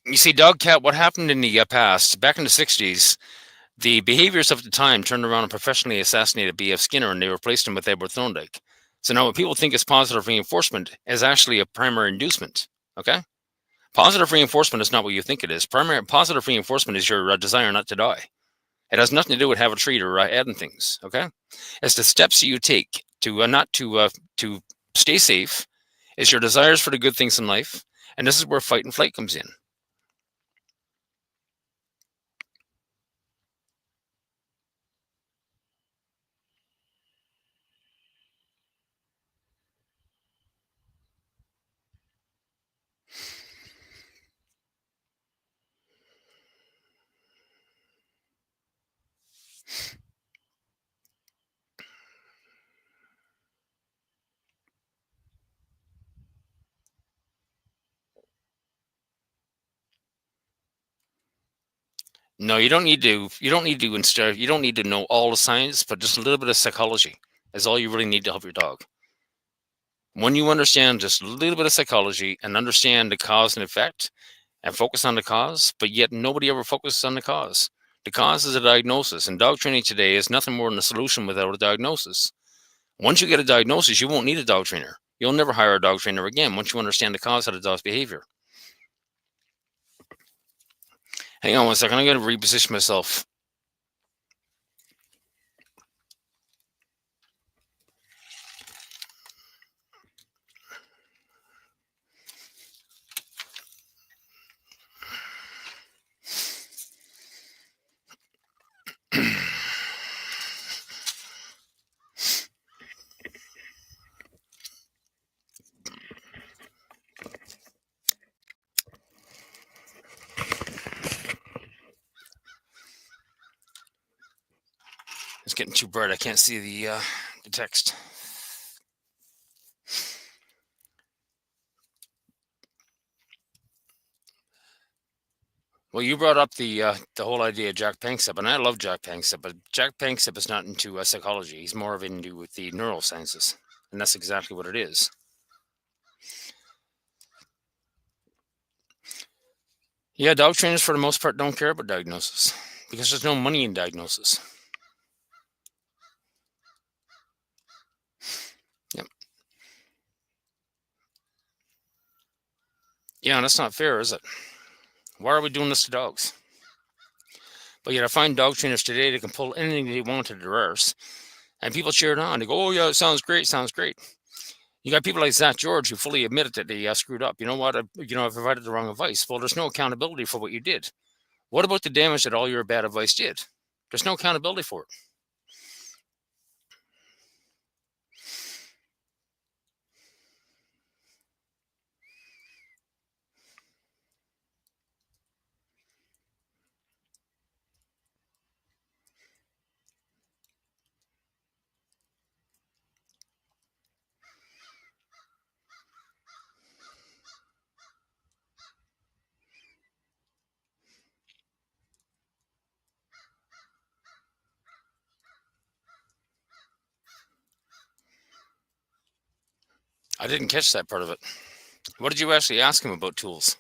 You see, dog cat, what happened in the past, back in the 60s, the behaviors of the time turned around and professionally assassinated B.F. Skinner, and they replaced him with Edward Thorndike. So now what people think is positive reinforcement is actually a primary inducement. Okay? Positive reinforcement is not what you think it is. Positive reinforcement is your desire not to die. It has nothing to do with have a treat or adding things. Okay? It's the steps you take to not to stay safe. Is your desires for the good things in life, and this is where fight and flight comes in. No, you don't need to. You don't need to instead. You don't need to know all the science, but just a little bit of psychology is all you really need to help your dog. When you understand just a little bit of psychology and understand the cause and effect, and focus on the cause, but yet nobody ever focuses on the cause. The cause is a diagnosis, and dog training today is nothing more than a solution without a diagnosis. Once you get a diagnosis, you won't need a dog trainer. You'll never hire a dog trainer again once you understand the cause of the dog's behavior. Hang on one second. I'm going to reposition myself. It's getting too bright. I can't see the text. Well, you brought up the whole idea of Jack Panksepp, and I love Jack Panksepp, but Jack Panksepp is not into psychology. He's more of into the neurosciences, and that's exactly what it is. Yeah, dog trainers for the most part don't care about diagnosis because there's no money in diagnosis. Yep. Yeah, and that's not fair, is it? Why are we doing this to dogs? But yet I find dog trainers today that can pull anything they want to their arse, and people cheer it on. They go, "Oh yeah, it sounds great, sounds great." You got people like Zach George who fully admitted that they screwed up. You know what? I provided the wrong advice. Well, there's no accountability for what you did. What about the damage that all your bad advice did? There's no accountability for it. I didn't catch that part of it. What did you actually ask him about tools?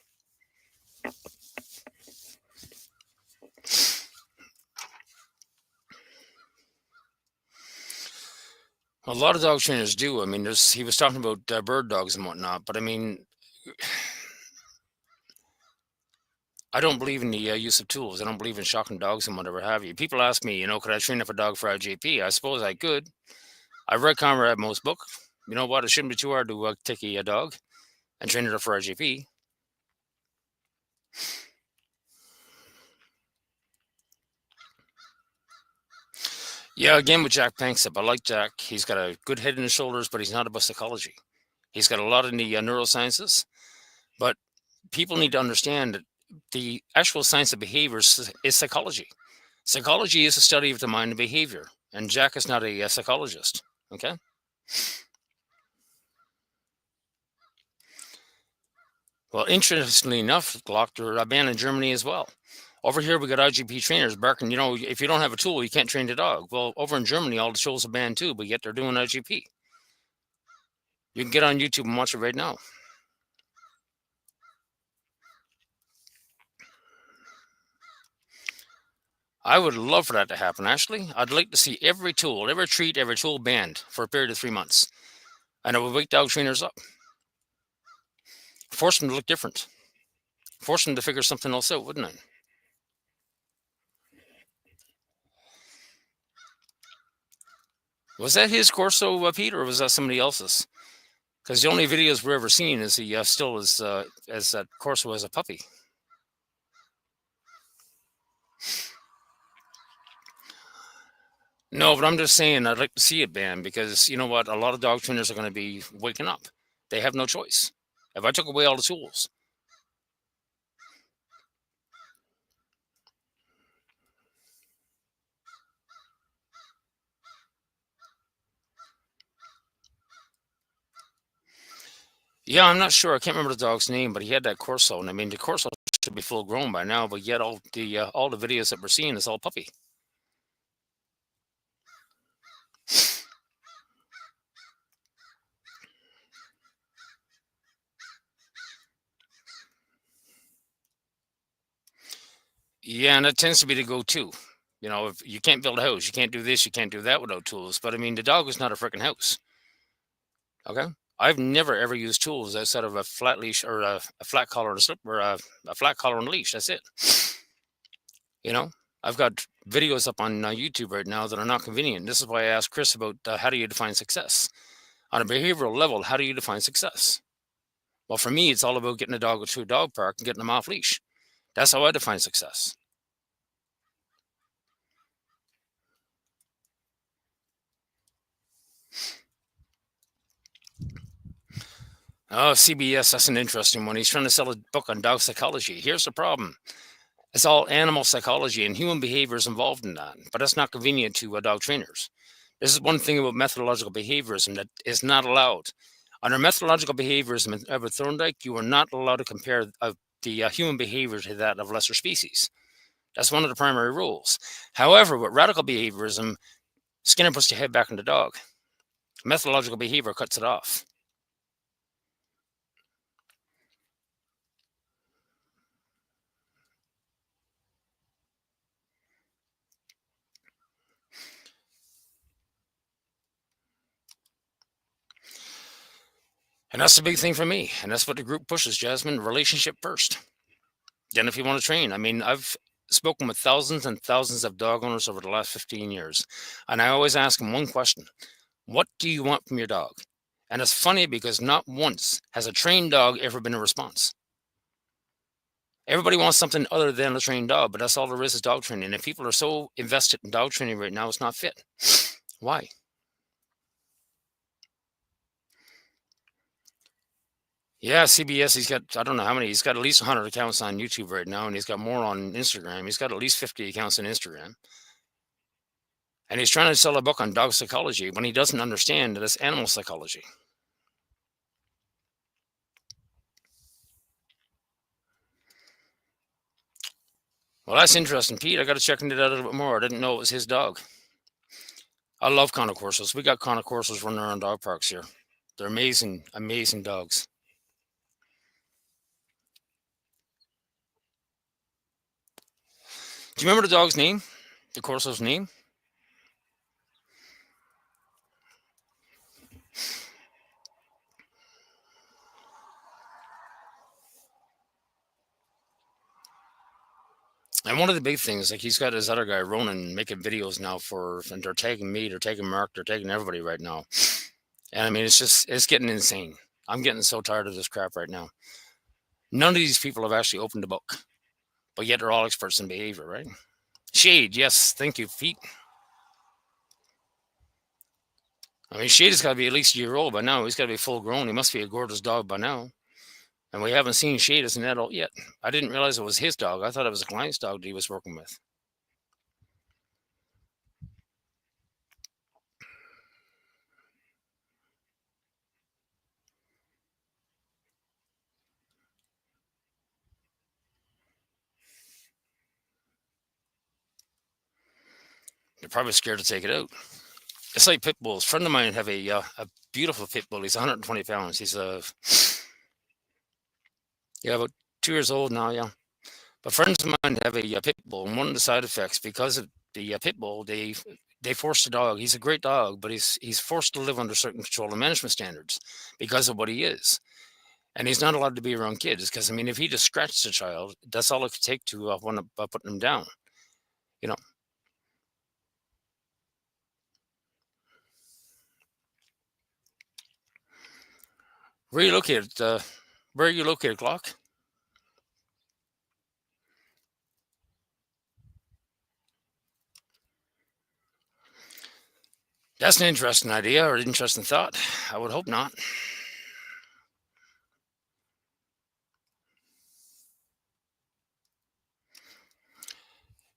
A lot of dog trainers do. I mean, he was talking about bird dogs and whatnot, but I mean, I don't believe in the use of tools. I don't believe in shocking dogs and whatever have you. People ask me, could I train up a dog for IJP? I suppose I could. I've read Conrad Mo's book. You know what? It shouldn't be too hard to take a dog and train it up for IJP. Yeah, again with Jack Panksepp. I like Jack. He's got a good head in his shoulders, but he's not about psychology. He's got a lot in the neurosciences, but people need to understand that the actual science of behavior is psychology. Psychology is a study of the mind and behavior, and Jack is not a psychologist. Okay. Well, interestingly enough, Glock, they're banned in Germany as well. Over here, we got IGP trainers barking, if you don't have a tool, you can't train the dog. Well, over in Germany, all the tools are banned too, but yet they're doing IGP. You can get on YouTube and watch it right now. I would love for that to happen, actually. I'd like to see every tool, every treat, every tool banned for a period of 3 months. And it would wake dog trainers up. Force them to look different. Force them to figure something else out, wouldn't it? Was that his Corso, Pete, or was that somebody else's? Because the only videos we're ever seen is he still is as that Corso as a puppy. No, but I'm just saying I'd like to see it banned because you know what? A lot of dog trainers are going to be waking up. They have no choice. If I took away all the tools, yeah, I'm not sure. I can't remember the dog's name, but he had that Corso, and I mean the Corso should be full grown by now, but yet all the videos that we're seeing is all puppy. Yeah, and that tends to be the go-to. If you can't build a house, you can't do this, you can't do that without tools. But I mean, the dog is not a freaking house. Okay, I've never ever used tools outside of a flat leash or a flat collar and a slip or a flat collar and leash. That's it. I've got videos up on YouTube right now that are not convenient. This is why I asked Chris about how do you define success on a behavioral level. How do you define success? Well, for me, it's all about getting a dog to a dog park and getting them off leash. That's how I define success. Oh, CBS, that's an interesting one. He's trying to sell a book on dog psychology. Here's the problem. It's all animal psychology and human behavior is involved in that, but that's not convenient to dog trainers. This is one thing about methodological behaviorism that is not allowed. Under methodological behaviorism at Thorndike, you are not allowed to compare the human behavior to that of lesser species. That's one of the primary rules. However, with radical behaviorism, Skinner puts the head back on the dog. Methodological behavior cuts it off. And that's the big thing for me. And that's what the group pushes, Jasmine, relationship first. Then if you want to train, I mean, I've spoken with thousands and thousands of dog owners over the last 15 years. And I always ask them one question: what do you want from your dog? And it's funny because not once has a trained dog ever been a response. Everybody wants something other than a trained dog, but that's all there is dog training. And people are so invested in dog training right now, it's not fit. Why? Yeah, CBS, he's got, I don't know how many, he's got at least 100 accounts on YouTube right now, and he's got more on Instagram. He's got at least 50 accounts on Instagram. And he's trying to sell a book on dog psychology when he doesn't understand that it's animal psychology. Well, that's interesting, Pete. I got to check into that a little bit more. I didn't know it was his dog. I love Connocorsos. We got Connocorsos running around dog parks here. They're amazing, amazing dogs. Do you remember the dog's name? The Corso's name? And one of the big things, like he's got his other guy, Ronan, making videos now and they're taking me, they're taking Mark, they're taking everybody right now. And I mean, it's getting insane. I'm getting so tired of this crap right now. None of these people have actually opened a book, but yet they're all experts in behavior, right? Shade, yes, thank you, Pete. I mean, Shade has got to be at least a year old by now. He's got to be full grown. He must be a gorgeous dog by now. And we haven't seen Shade as an adult yet. I didn't realize it was his dog. I thought it was a client's dog that he was working with. They're probably scared to take it out. It's like pit bulls. A friend of mine have a beautiful pit bull. He's 120 pounds. He's about 2 years old now, yeah. But friends of mine have a pit bull, and one of the side effects, because of the pit bull, they force the dog. He's a great dog, but he's forced to live under certain control and management standards because of what he is. And he's not allowed to be around kids because, I mean, if he just scratches a child, that's all it could take to want to put them down, you know. Where are you located? Where are you located, Glock? That's an interesting idea or an interesting thought. I would hope not.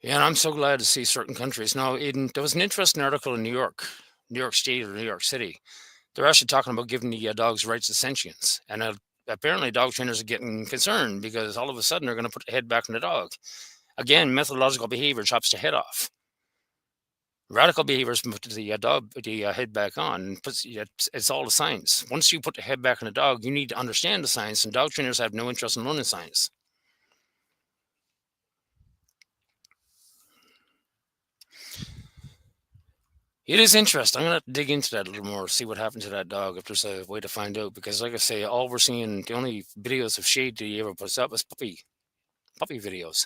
Yeah, and I'm so glad to see certain countries. Now, there was an interesting article in New York State or New York City. They're actually talking about giving the dogs rights of sentience. And apparently dog trainers are getting concerned because all of a sudden they're going to put the head back on the dog. Again, methodological behavior chops the head off. Radical behaviors put the head back on. It's all the science. Once you put the head back on the dog, you need to understand the science, and dog trainers have no interest in learning science. It is interesting. I'm going to have to dig into that a little more, see what happened to that dog, if there's a way to find out. Because, like I say, all we're seeing, the only videos of Shade that he ever puts up is puppy videos.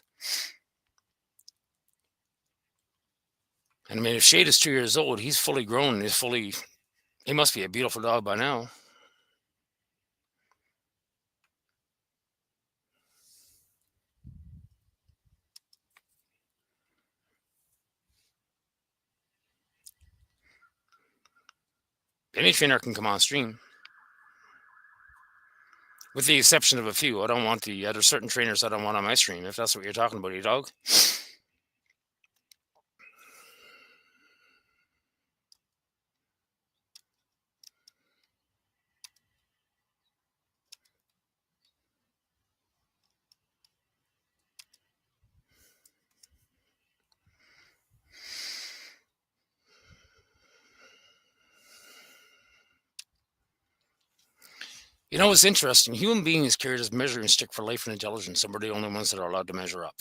And I mean, if Shade is 2 years old, he's fully grown. He must be a beautiful dog by now. Any trainer can come on stream. With the exception of a few. I don't want there's certain trainers I don't want on my stream, if that's what you're talking about, your dog. You know, it's interesting. Human beings carry this measuring stick for life and intelligence, and we're the only ones that are allowed to measure up.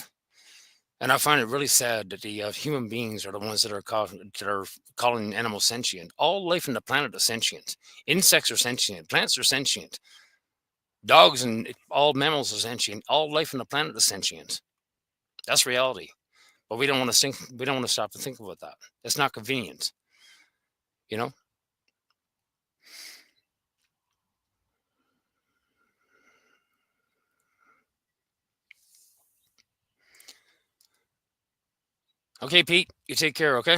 And I find it really sad that the human beings are the ones that are calling animals sentient. All life on the planet is sentient. Insects are sentient. Plants are sentient. Dogs and all mammals are sentient. All life on the planet is sentient. That's reality. But we don't want to think. We don't want to stop to think about that. It's not convenient. You know. Okay, Pete. You take care. Okay.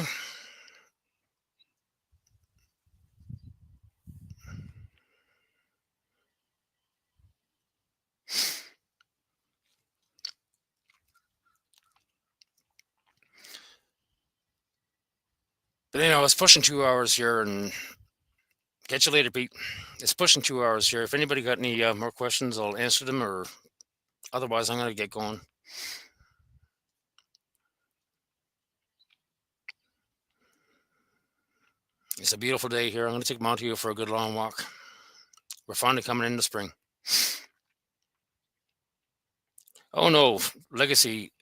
But it's pushing 2 hours here, and catch you later, Pete. It's pushing 2 hours here. If anybody got any more questions, I'll answer them, or otherwise, I'm gonna get going. It's a beautiful day here. I'm gonna take Monty for a good long walk. We're finally coming into spring. Oh no, Legacy.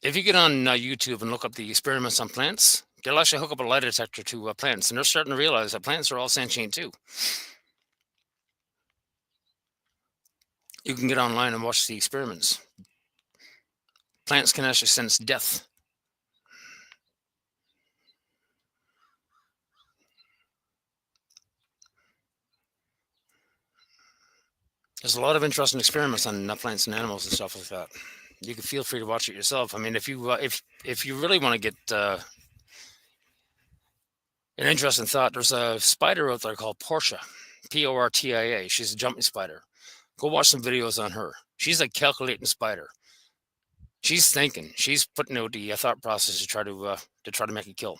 If you get on YouTube and look up the experiments on plants, they'll actually hook up a lie detector to plants, and they're starting to realize that plants are all sentient too. You can get online and watch the experiments. Plants can actually sense death. There's a lot of interesting experiments on plants and animals and stuff like that. You can feel free to watch it yourself. I mean, if you really want to get an interesting thought, there's a spider out there called Portia, Portia. She's a jumping spider. Go watch some videos on her. She's a calculating spider. She's thinking. She's putting out the thought process to try to make a kill.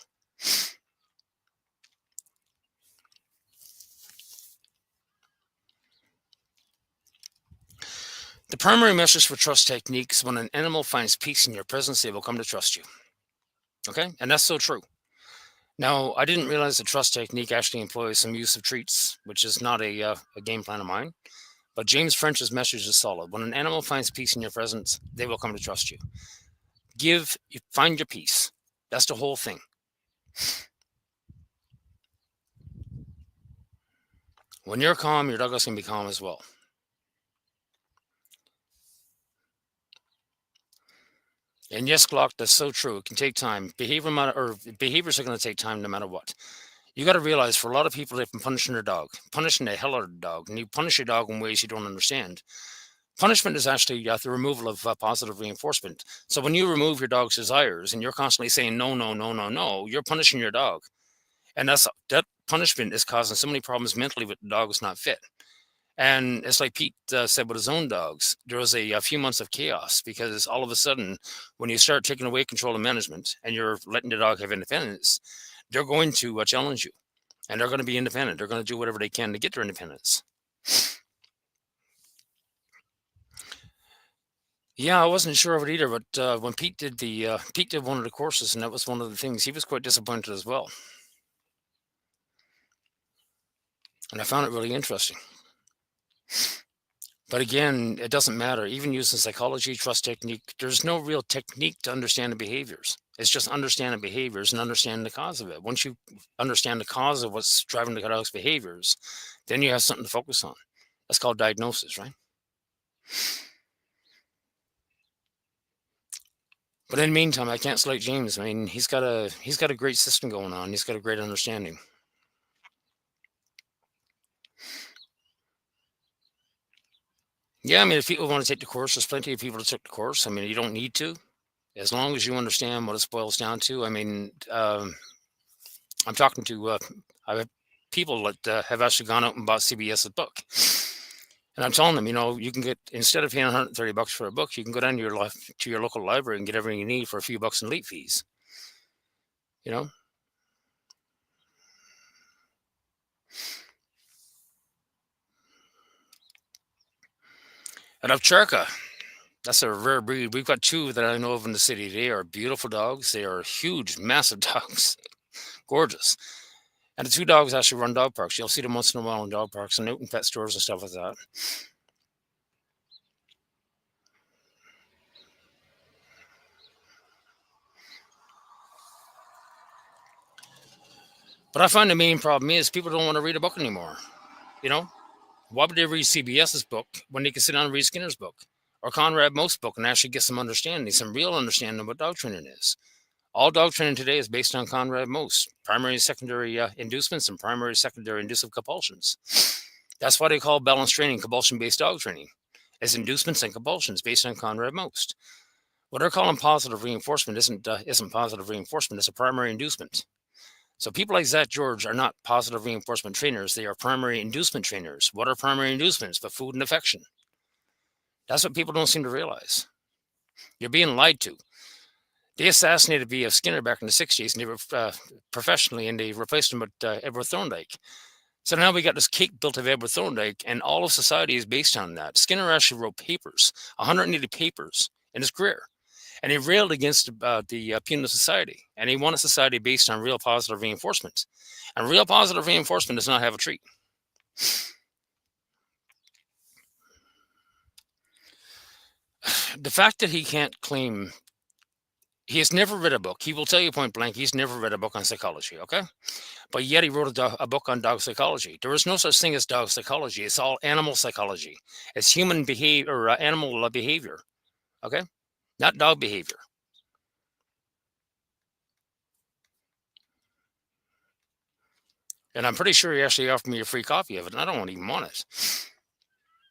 The primary message for trust techniques: when an animal finds peace in your presence, they will come to trust you. Okay, and that's so true. Now, I didn't realize the trust technique actually employs some use of treats, which is not a game plan of mine. But James French's message is solid. When an animal finds peace in your presence, they will come to trust you. Find your peace. That's the whole thing. When you're calm, your dog is going to be calm as well. And yes, Glock, that's so true. It can take time. Behaviors are going to take time no matter what. You got to realize, for a lot of people, they've been punishing their dog, punishing the hell out of the dog, and you punish your dog in ways you don't understand. Punishment is actually the removal of positive reinforcement. So when you remove your dog's desires and you're constantly saying no, no, no, no, no, you're punishing your dog, and that punishment is causing so many problems mentally with the dog who's not fit. And it's like Pete said with his own dogs, there was a few months of chaos, because all of a sudden, when you start taking away control of management and you're letting the dog have independence, they're going to challenge you, and they're going to be independent. They're going to do whatever they can to get their independence. Yeah, I wasn't sure of it either, but when Pete did one of the courses, and that was one of the things, he was quite disappointed as well. And I found it really interesting. But again, it doesn't matter. Even using psychology, trust technique, there's no real technique to understand the behaviors. It's just understanding behaviors and understanding the cause of it. Once you understand the cause of what's driving the dog's behaviors, then you have something to focus on. That's called diagnosis, right? But in the meantime, I can't slight James. I mean, he's got a great system going on. He's got a great understanding. Yeah, I mean, if people want to take the course, there's plenty of people to take the course. I mean, you don't need to, as long as you understand what it boils down to. I mean, I'm talking to I have people that have actually gone out and bought CBS's book, and I'm telling them, you can get, instead of paying $130 for a book, you can go down to your local library and get everything you need for a few bucks in late fees. And Ovcharka, that's a rare breed. We've got two that I know of in the city. They are beautiful dogs. They are huge, massive dogs, gorgeous. And the two dogs actually run dog parks. You'll see them once in a while in dog parks and out in pet stores and stuff like that. But I find the main problem is people don't want to read a book anymore. You know, why would they read CBS's book when they can sit down and read Skinner's book or Conrad Most's book and actually get some understanding, some real understanding of what dog training is? All dog training today is based on Conrad Most, primary and secondary inducements and primary and secondary inducive compulsions. That's why they call balanced training compulsion-based dog training, as inducements and compulsions based on Conrad Most. What they're calling positive reinforcement isn't positive reinforcement, it's a primary inducement. So people like Zach George are not positive reinforcement trainers. They are primary inducement trainers. What are primary inducements? But food and affection. That's what people don't seem to realize. You're being lied to. They assassinated V.F. Skinner back in the 60s, and they were professionally, and they replaced him with Edward Thorndike. So now we got this cake built of Edward Thorndike, and all of society is based on that. Skinner actually wrote papers, 180 papers in his career. And he railed against the penal society, and he wanted society based on real positive reinforcement. And real positive reinforcement does not have a treat. The fact that he can't claim, he has never read a book. He will tell you point blank, he's never read a book on psychology, okay? But yet he wrote a book on dog psychology. There is no such thing as dog psychology. It's all animal psychology. It's human behavior, or animal behavior, okay? Not dog behavior. And I'm pretty sure he actually offered me a free copy of it, and I don't even want it.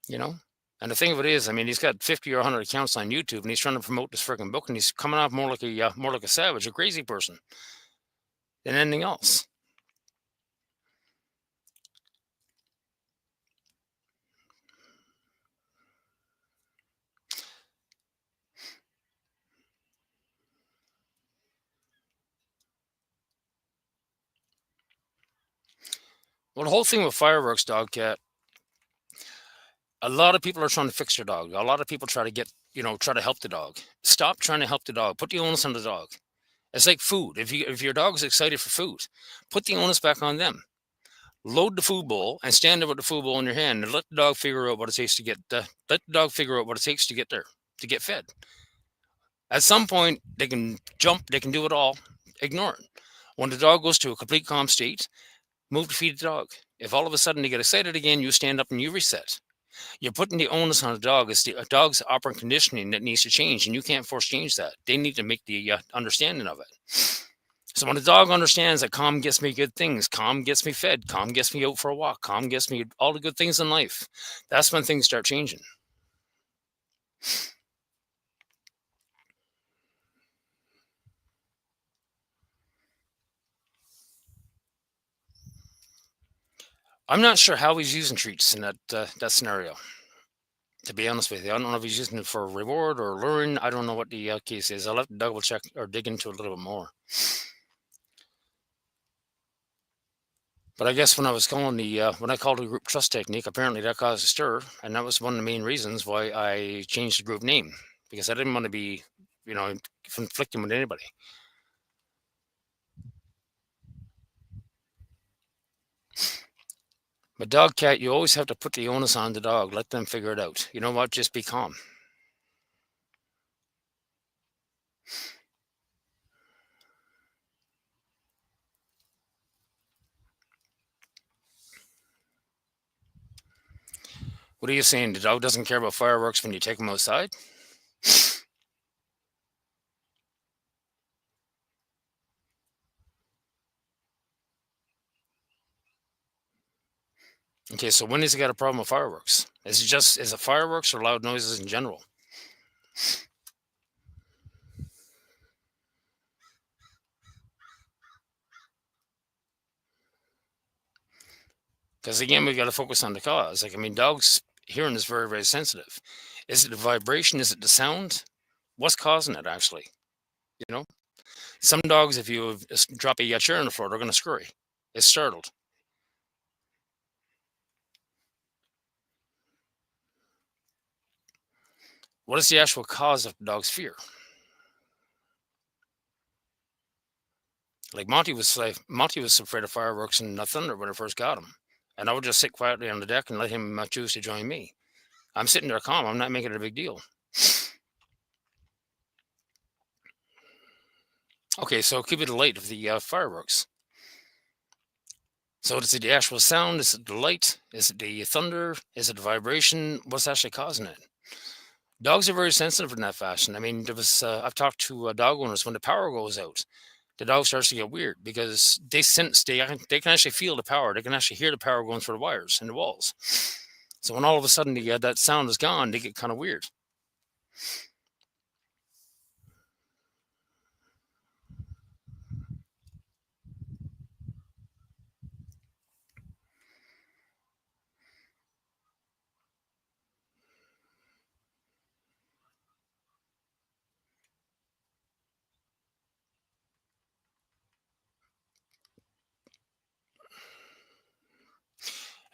You know? And the thing of it is, I mean, he's got 50 or 100 accounts on YouTube, and he's trying to promote this freaking book, and he's coming off more like a savage, a crazy person than anything else. Well, the whole thing with fireworks, dog cat, a lot of people are trying to fix their dog. A lot of people try to help the dog. Stop trying to help the dog. Put the onus on the dog. It's like food. If your dog is excited for food, put the onus back on them. Load the food bowl and stand there with the food bowl in your hand and let the dog figure out what it takes to get there, to get fed. At some point, they can jump, they can do it all. Ignore it. When the dog goes to a complete calm state, move to feed the dog. If all of a sudden they get excited again, you stand up and you reset. You're putting the onus on the dog. It's the dog's operant conditioning that needs to change, and you can't force change that. They need to make the understanding of it. So when the dog understands that calm gets me good things, calm gets me fed, calm gets me out for a walk, calm gets me all the good things in life, that's when things start changing. I'm not sure how he's using treats in that scenario. To be honest with you, I don't know if he's using it for reward or luring. I don't know what the case is. I'll have to double check or dig into it a little bit more. But I guess when I was calling when I called the group trust technique, apparently that caused a stir, and that was one of the main reasons why I changed the group name, because I didn't want to be, conflicting with anybody. But dog cat, you always have to put the onus on the dog. Let them figure it out. You know what? Just be calm. What are you saying? The dog doesn't care about fireworks when you take him outside? Okay, so when has he got a problem with fireworks? Is it fireworks or loud noises in general? Because again, we got to focus on the cause. Like, I mean, dogs' hearing is very, very sensitive. Is it the vibration? Is it the sound? What's causing it, actually? You know, some dogs, if you drop a chair on the floor, they're going to scurry. It's startled. What is the actual cause of the dog's fear? Like Monty was afraid of fireworks and thunder when I first got him, and I would just sit quietly on the deck and let him choose to join me. I'm sitting there calm. I'm not making it a big deal. Okay, so keep it light of the fireworks. So is it the actual sound? Is it the light? Is it the thunder? Is it the vibration? What's actually causing it? Dogs are very sensitive in that fashion. I mean, I've talked to dog owners when the power goes out. The dog starts to get weird because they can actually feel the power. They can actually hear the power going through the wires and the walls. So when all of a sudden that sound is gone, they get kind of weird.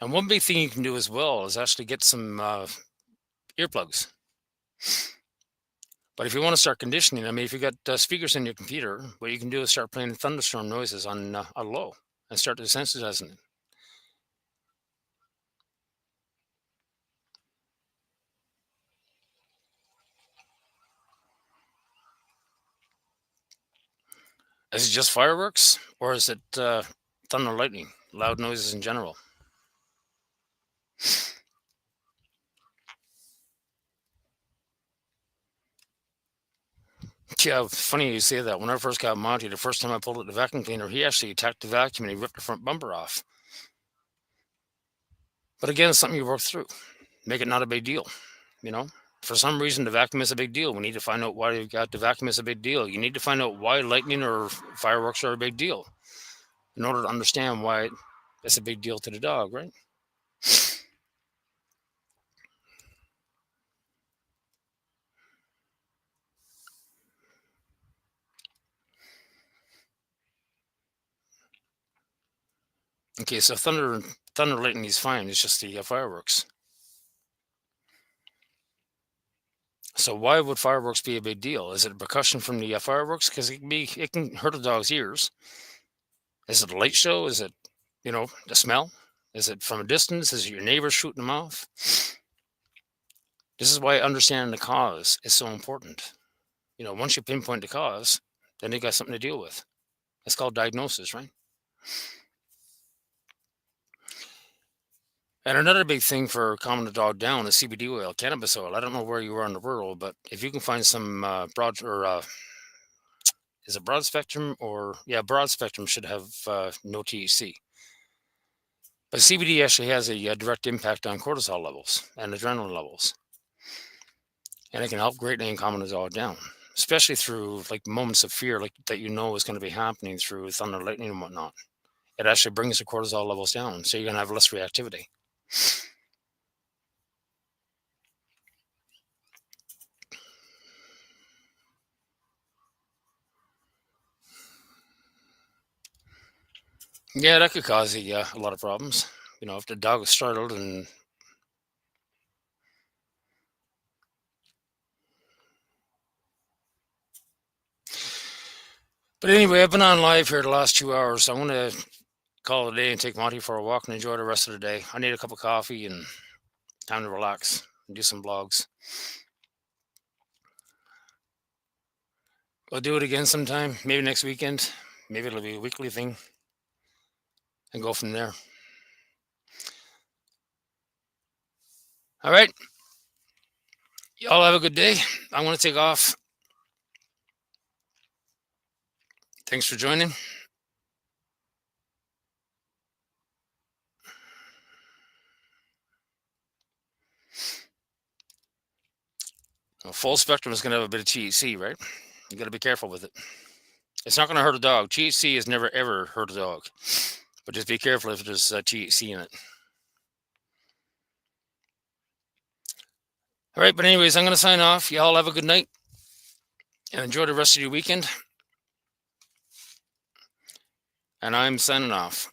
And one big thing you can do as well is actually get some earplugs. But if you want to start conditioning, I mean, if you got speakers in your computer, what you can do is start playing thunderstorm noises on a low and start desensitizing it. Is it just fireworks, or is it thunder, lightning, loud noises in general? Yeah, funny you say that. When I first got Monty, the first time I pulled out the vacuum cleaner, he actually attacked the vacuum and he ripped the front bumper off. But again, it's something you work through. Make it not a big deal. You know, for some reason, the vacuum is a big deal. We need to find out why you got the vacuum is a big deal. You need to find out why lightning or fireworks are a big deal in order to understand why it's a big deal to the dog, right? Okay, so thunder, lightning is fine. It's just the fireworks. So why would fireworks be a big deal? Is it percussion from the fireworks? Because it can hurt a dog's ears. Is it a light show? Is it, the smell? Is it from a distance? Is it your neighbor shooting them off? This is why understanding the cause is so important. Once you pinpoint the cause, then you got something to deal with. It's called diagnosis, right? And another big thing for calming the dog down is CBD oil, cannabis oil. I don't know where you are in the world, but if you can find some is it broad spectrum broad spectrum should have no THC. But CBD actually has a direct impact on cortisol levels and adrenaline levels. And it can help greatly in calming the dog down, especially through like moments of fear like that is going to be happening through thunder, lightning, and whatnot. It actually brings the cortisol levels down, so you're going to have less reactivity. Yeah, that could cause a lot of problems. If the dog is startled and But anyway, I've been on live here the last 2 hours. So I want to call it a day and take Monty for a walk and enjoy the rest of the day. I need a cup of coffee and time to relax and do some blogs. We'll do it again sometime, maybe next weekend. Maybe it'll be a weekly thing and go from there. All right. Y'all have a good day. I'm going to take off. Thanks for joining. Full spectrum is going to have a bit of THC, right? You got to be careful with it. It's not going to hurt a dog. THC has never, ever hurt a dog. But just be careful if there's THC in it. All right, but anyways, I'm going to sign off. Y'all have a good night and enjoy the rest of your weekend. And I'm signing off.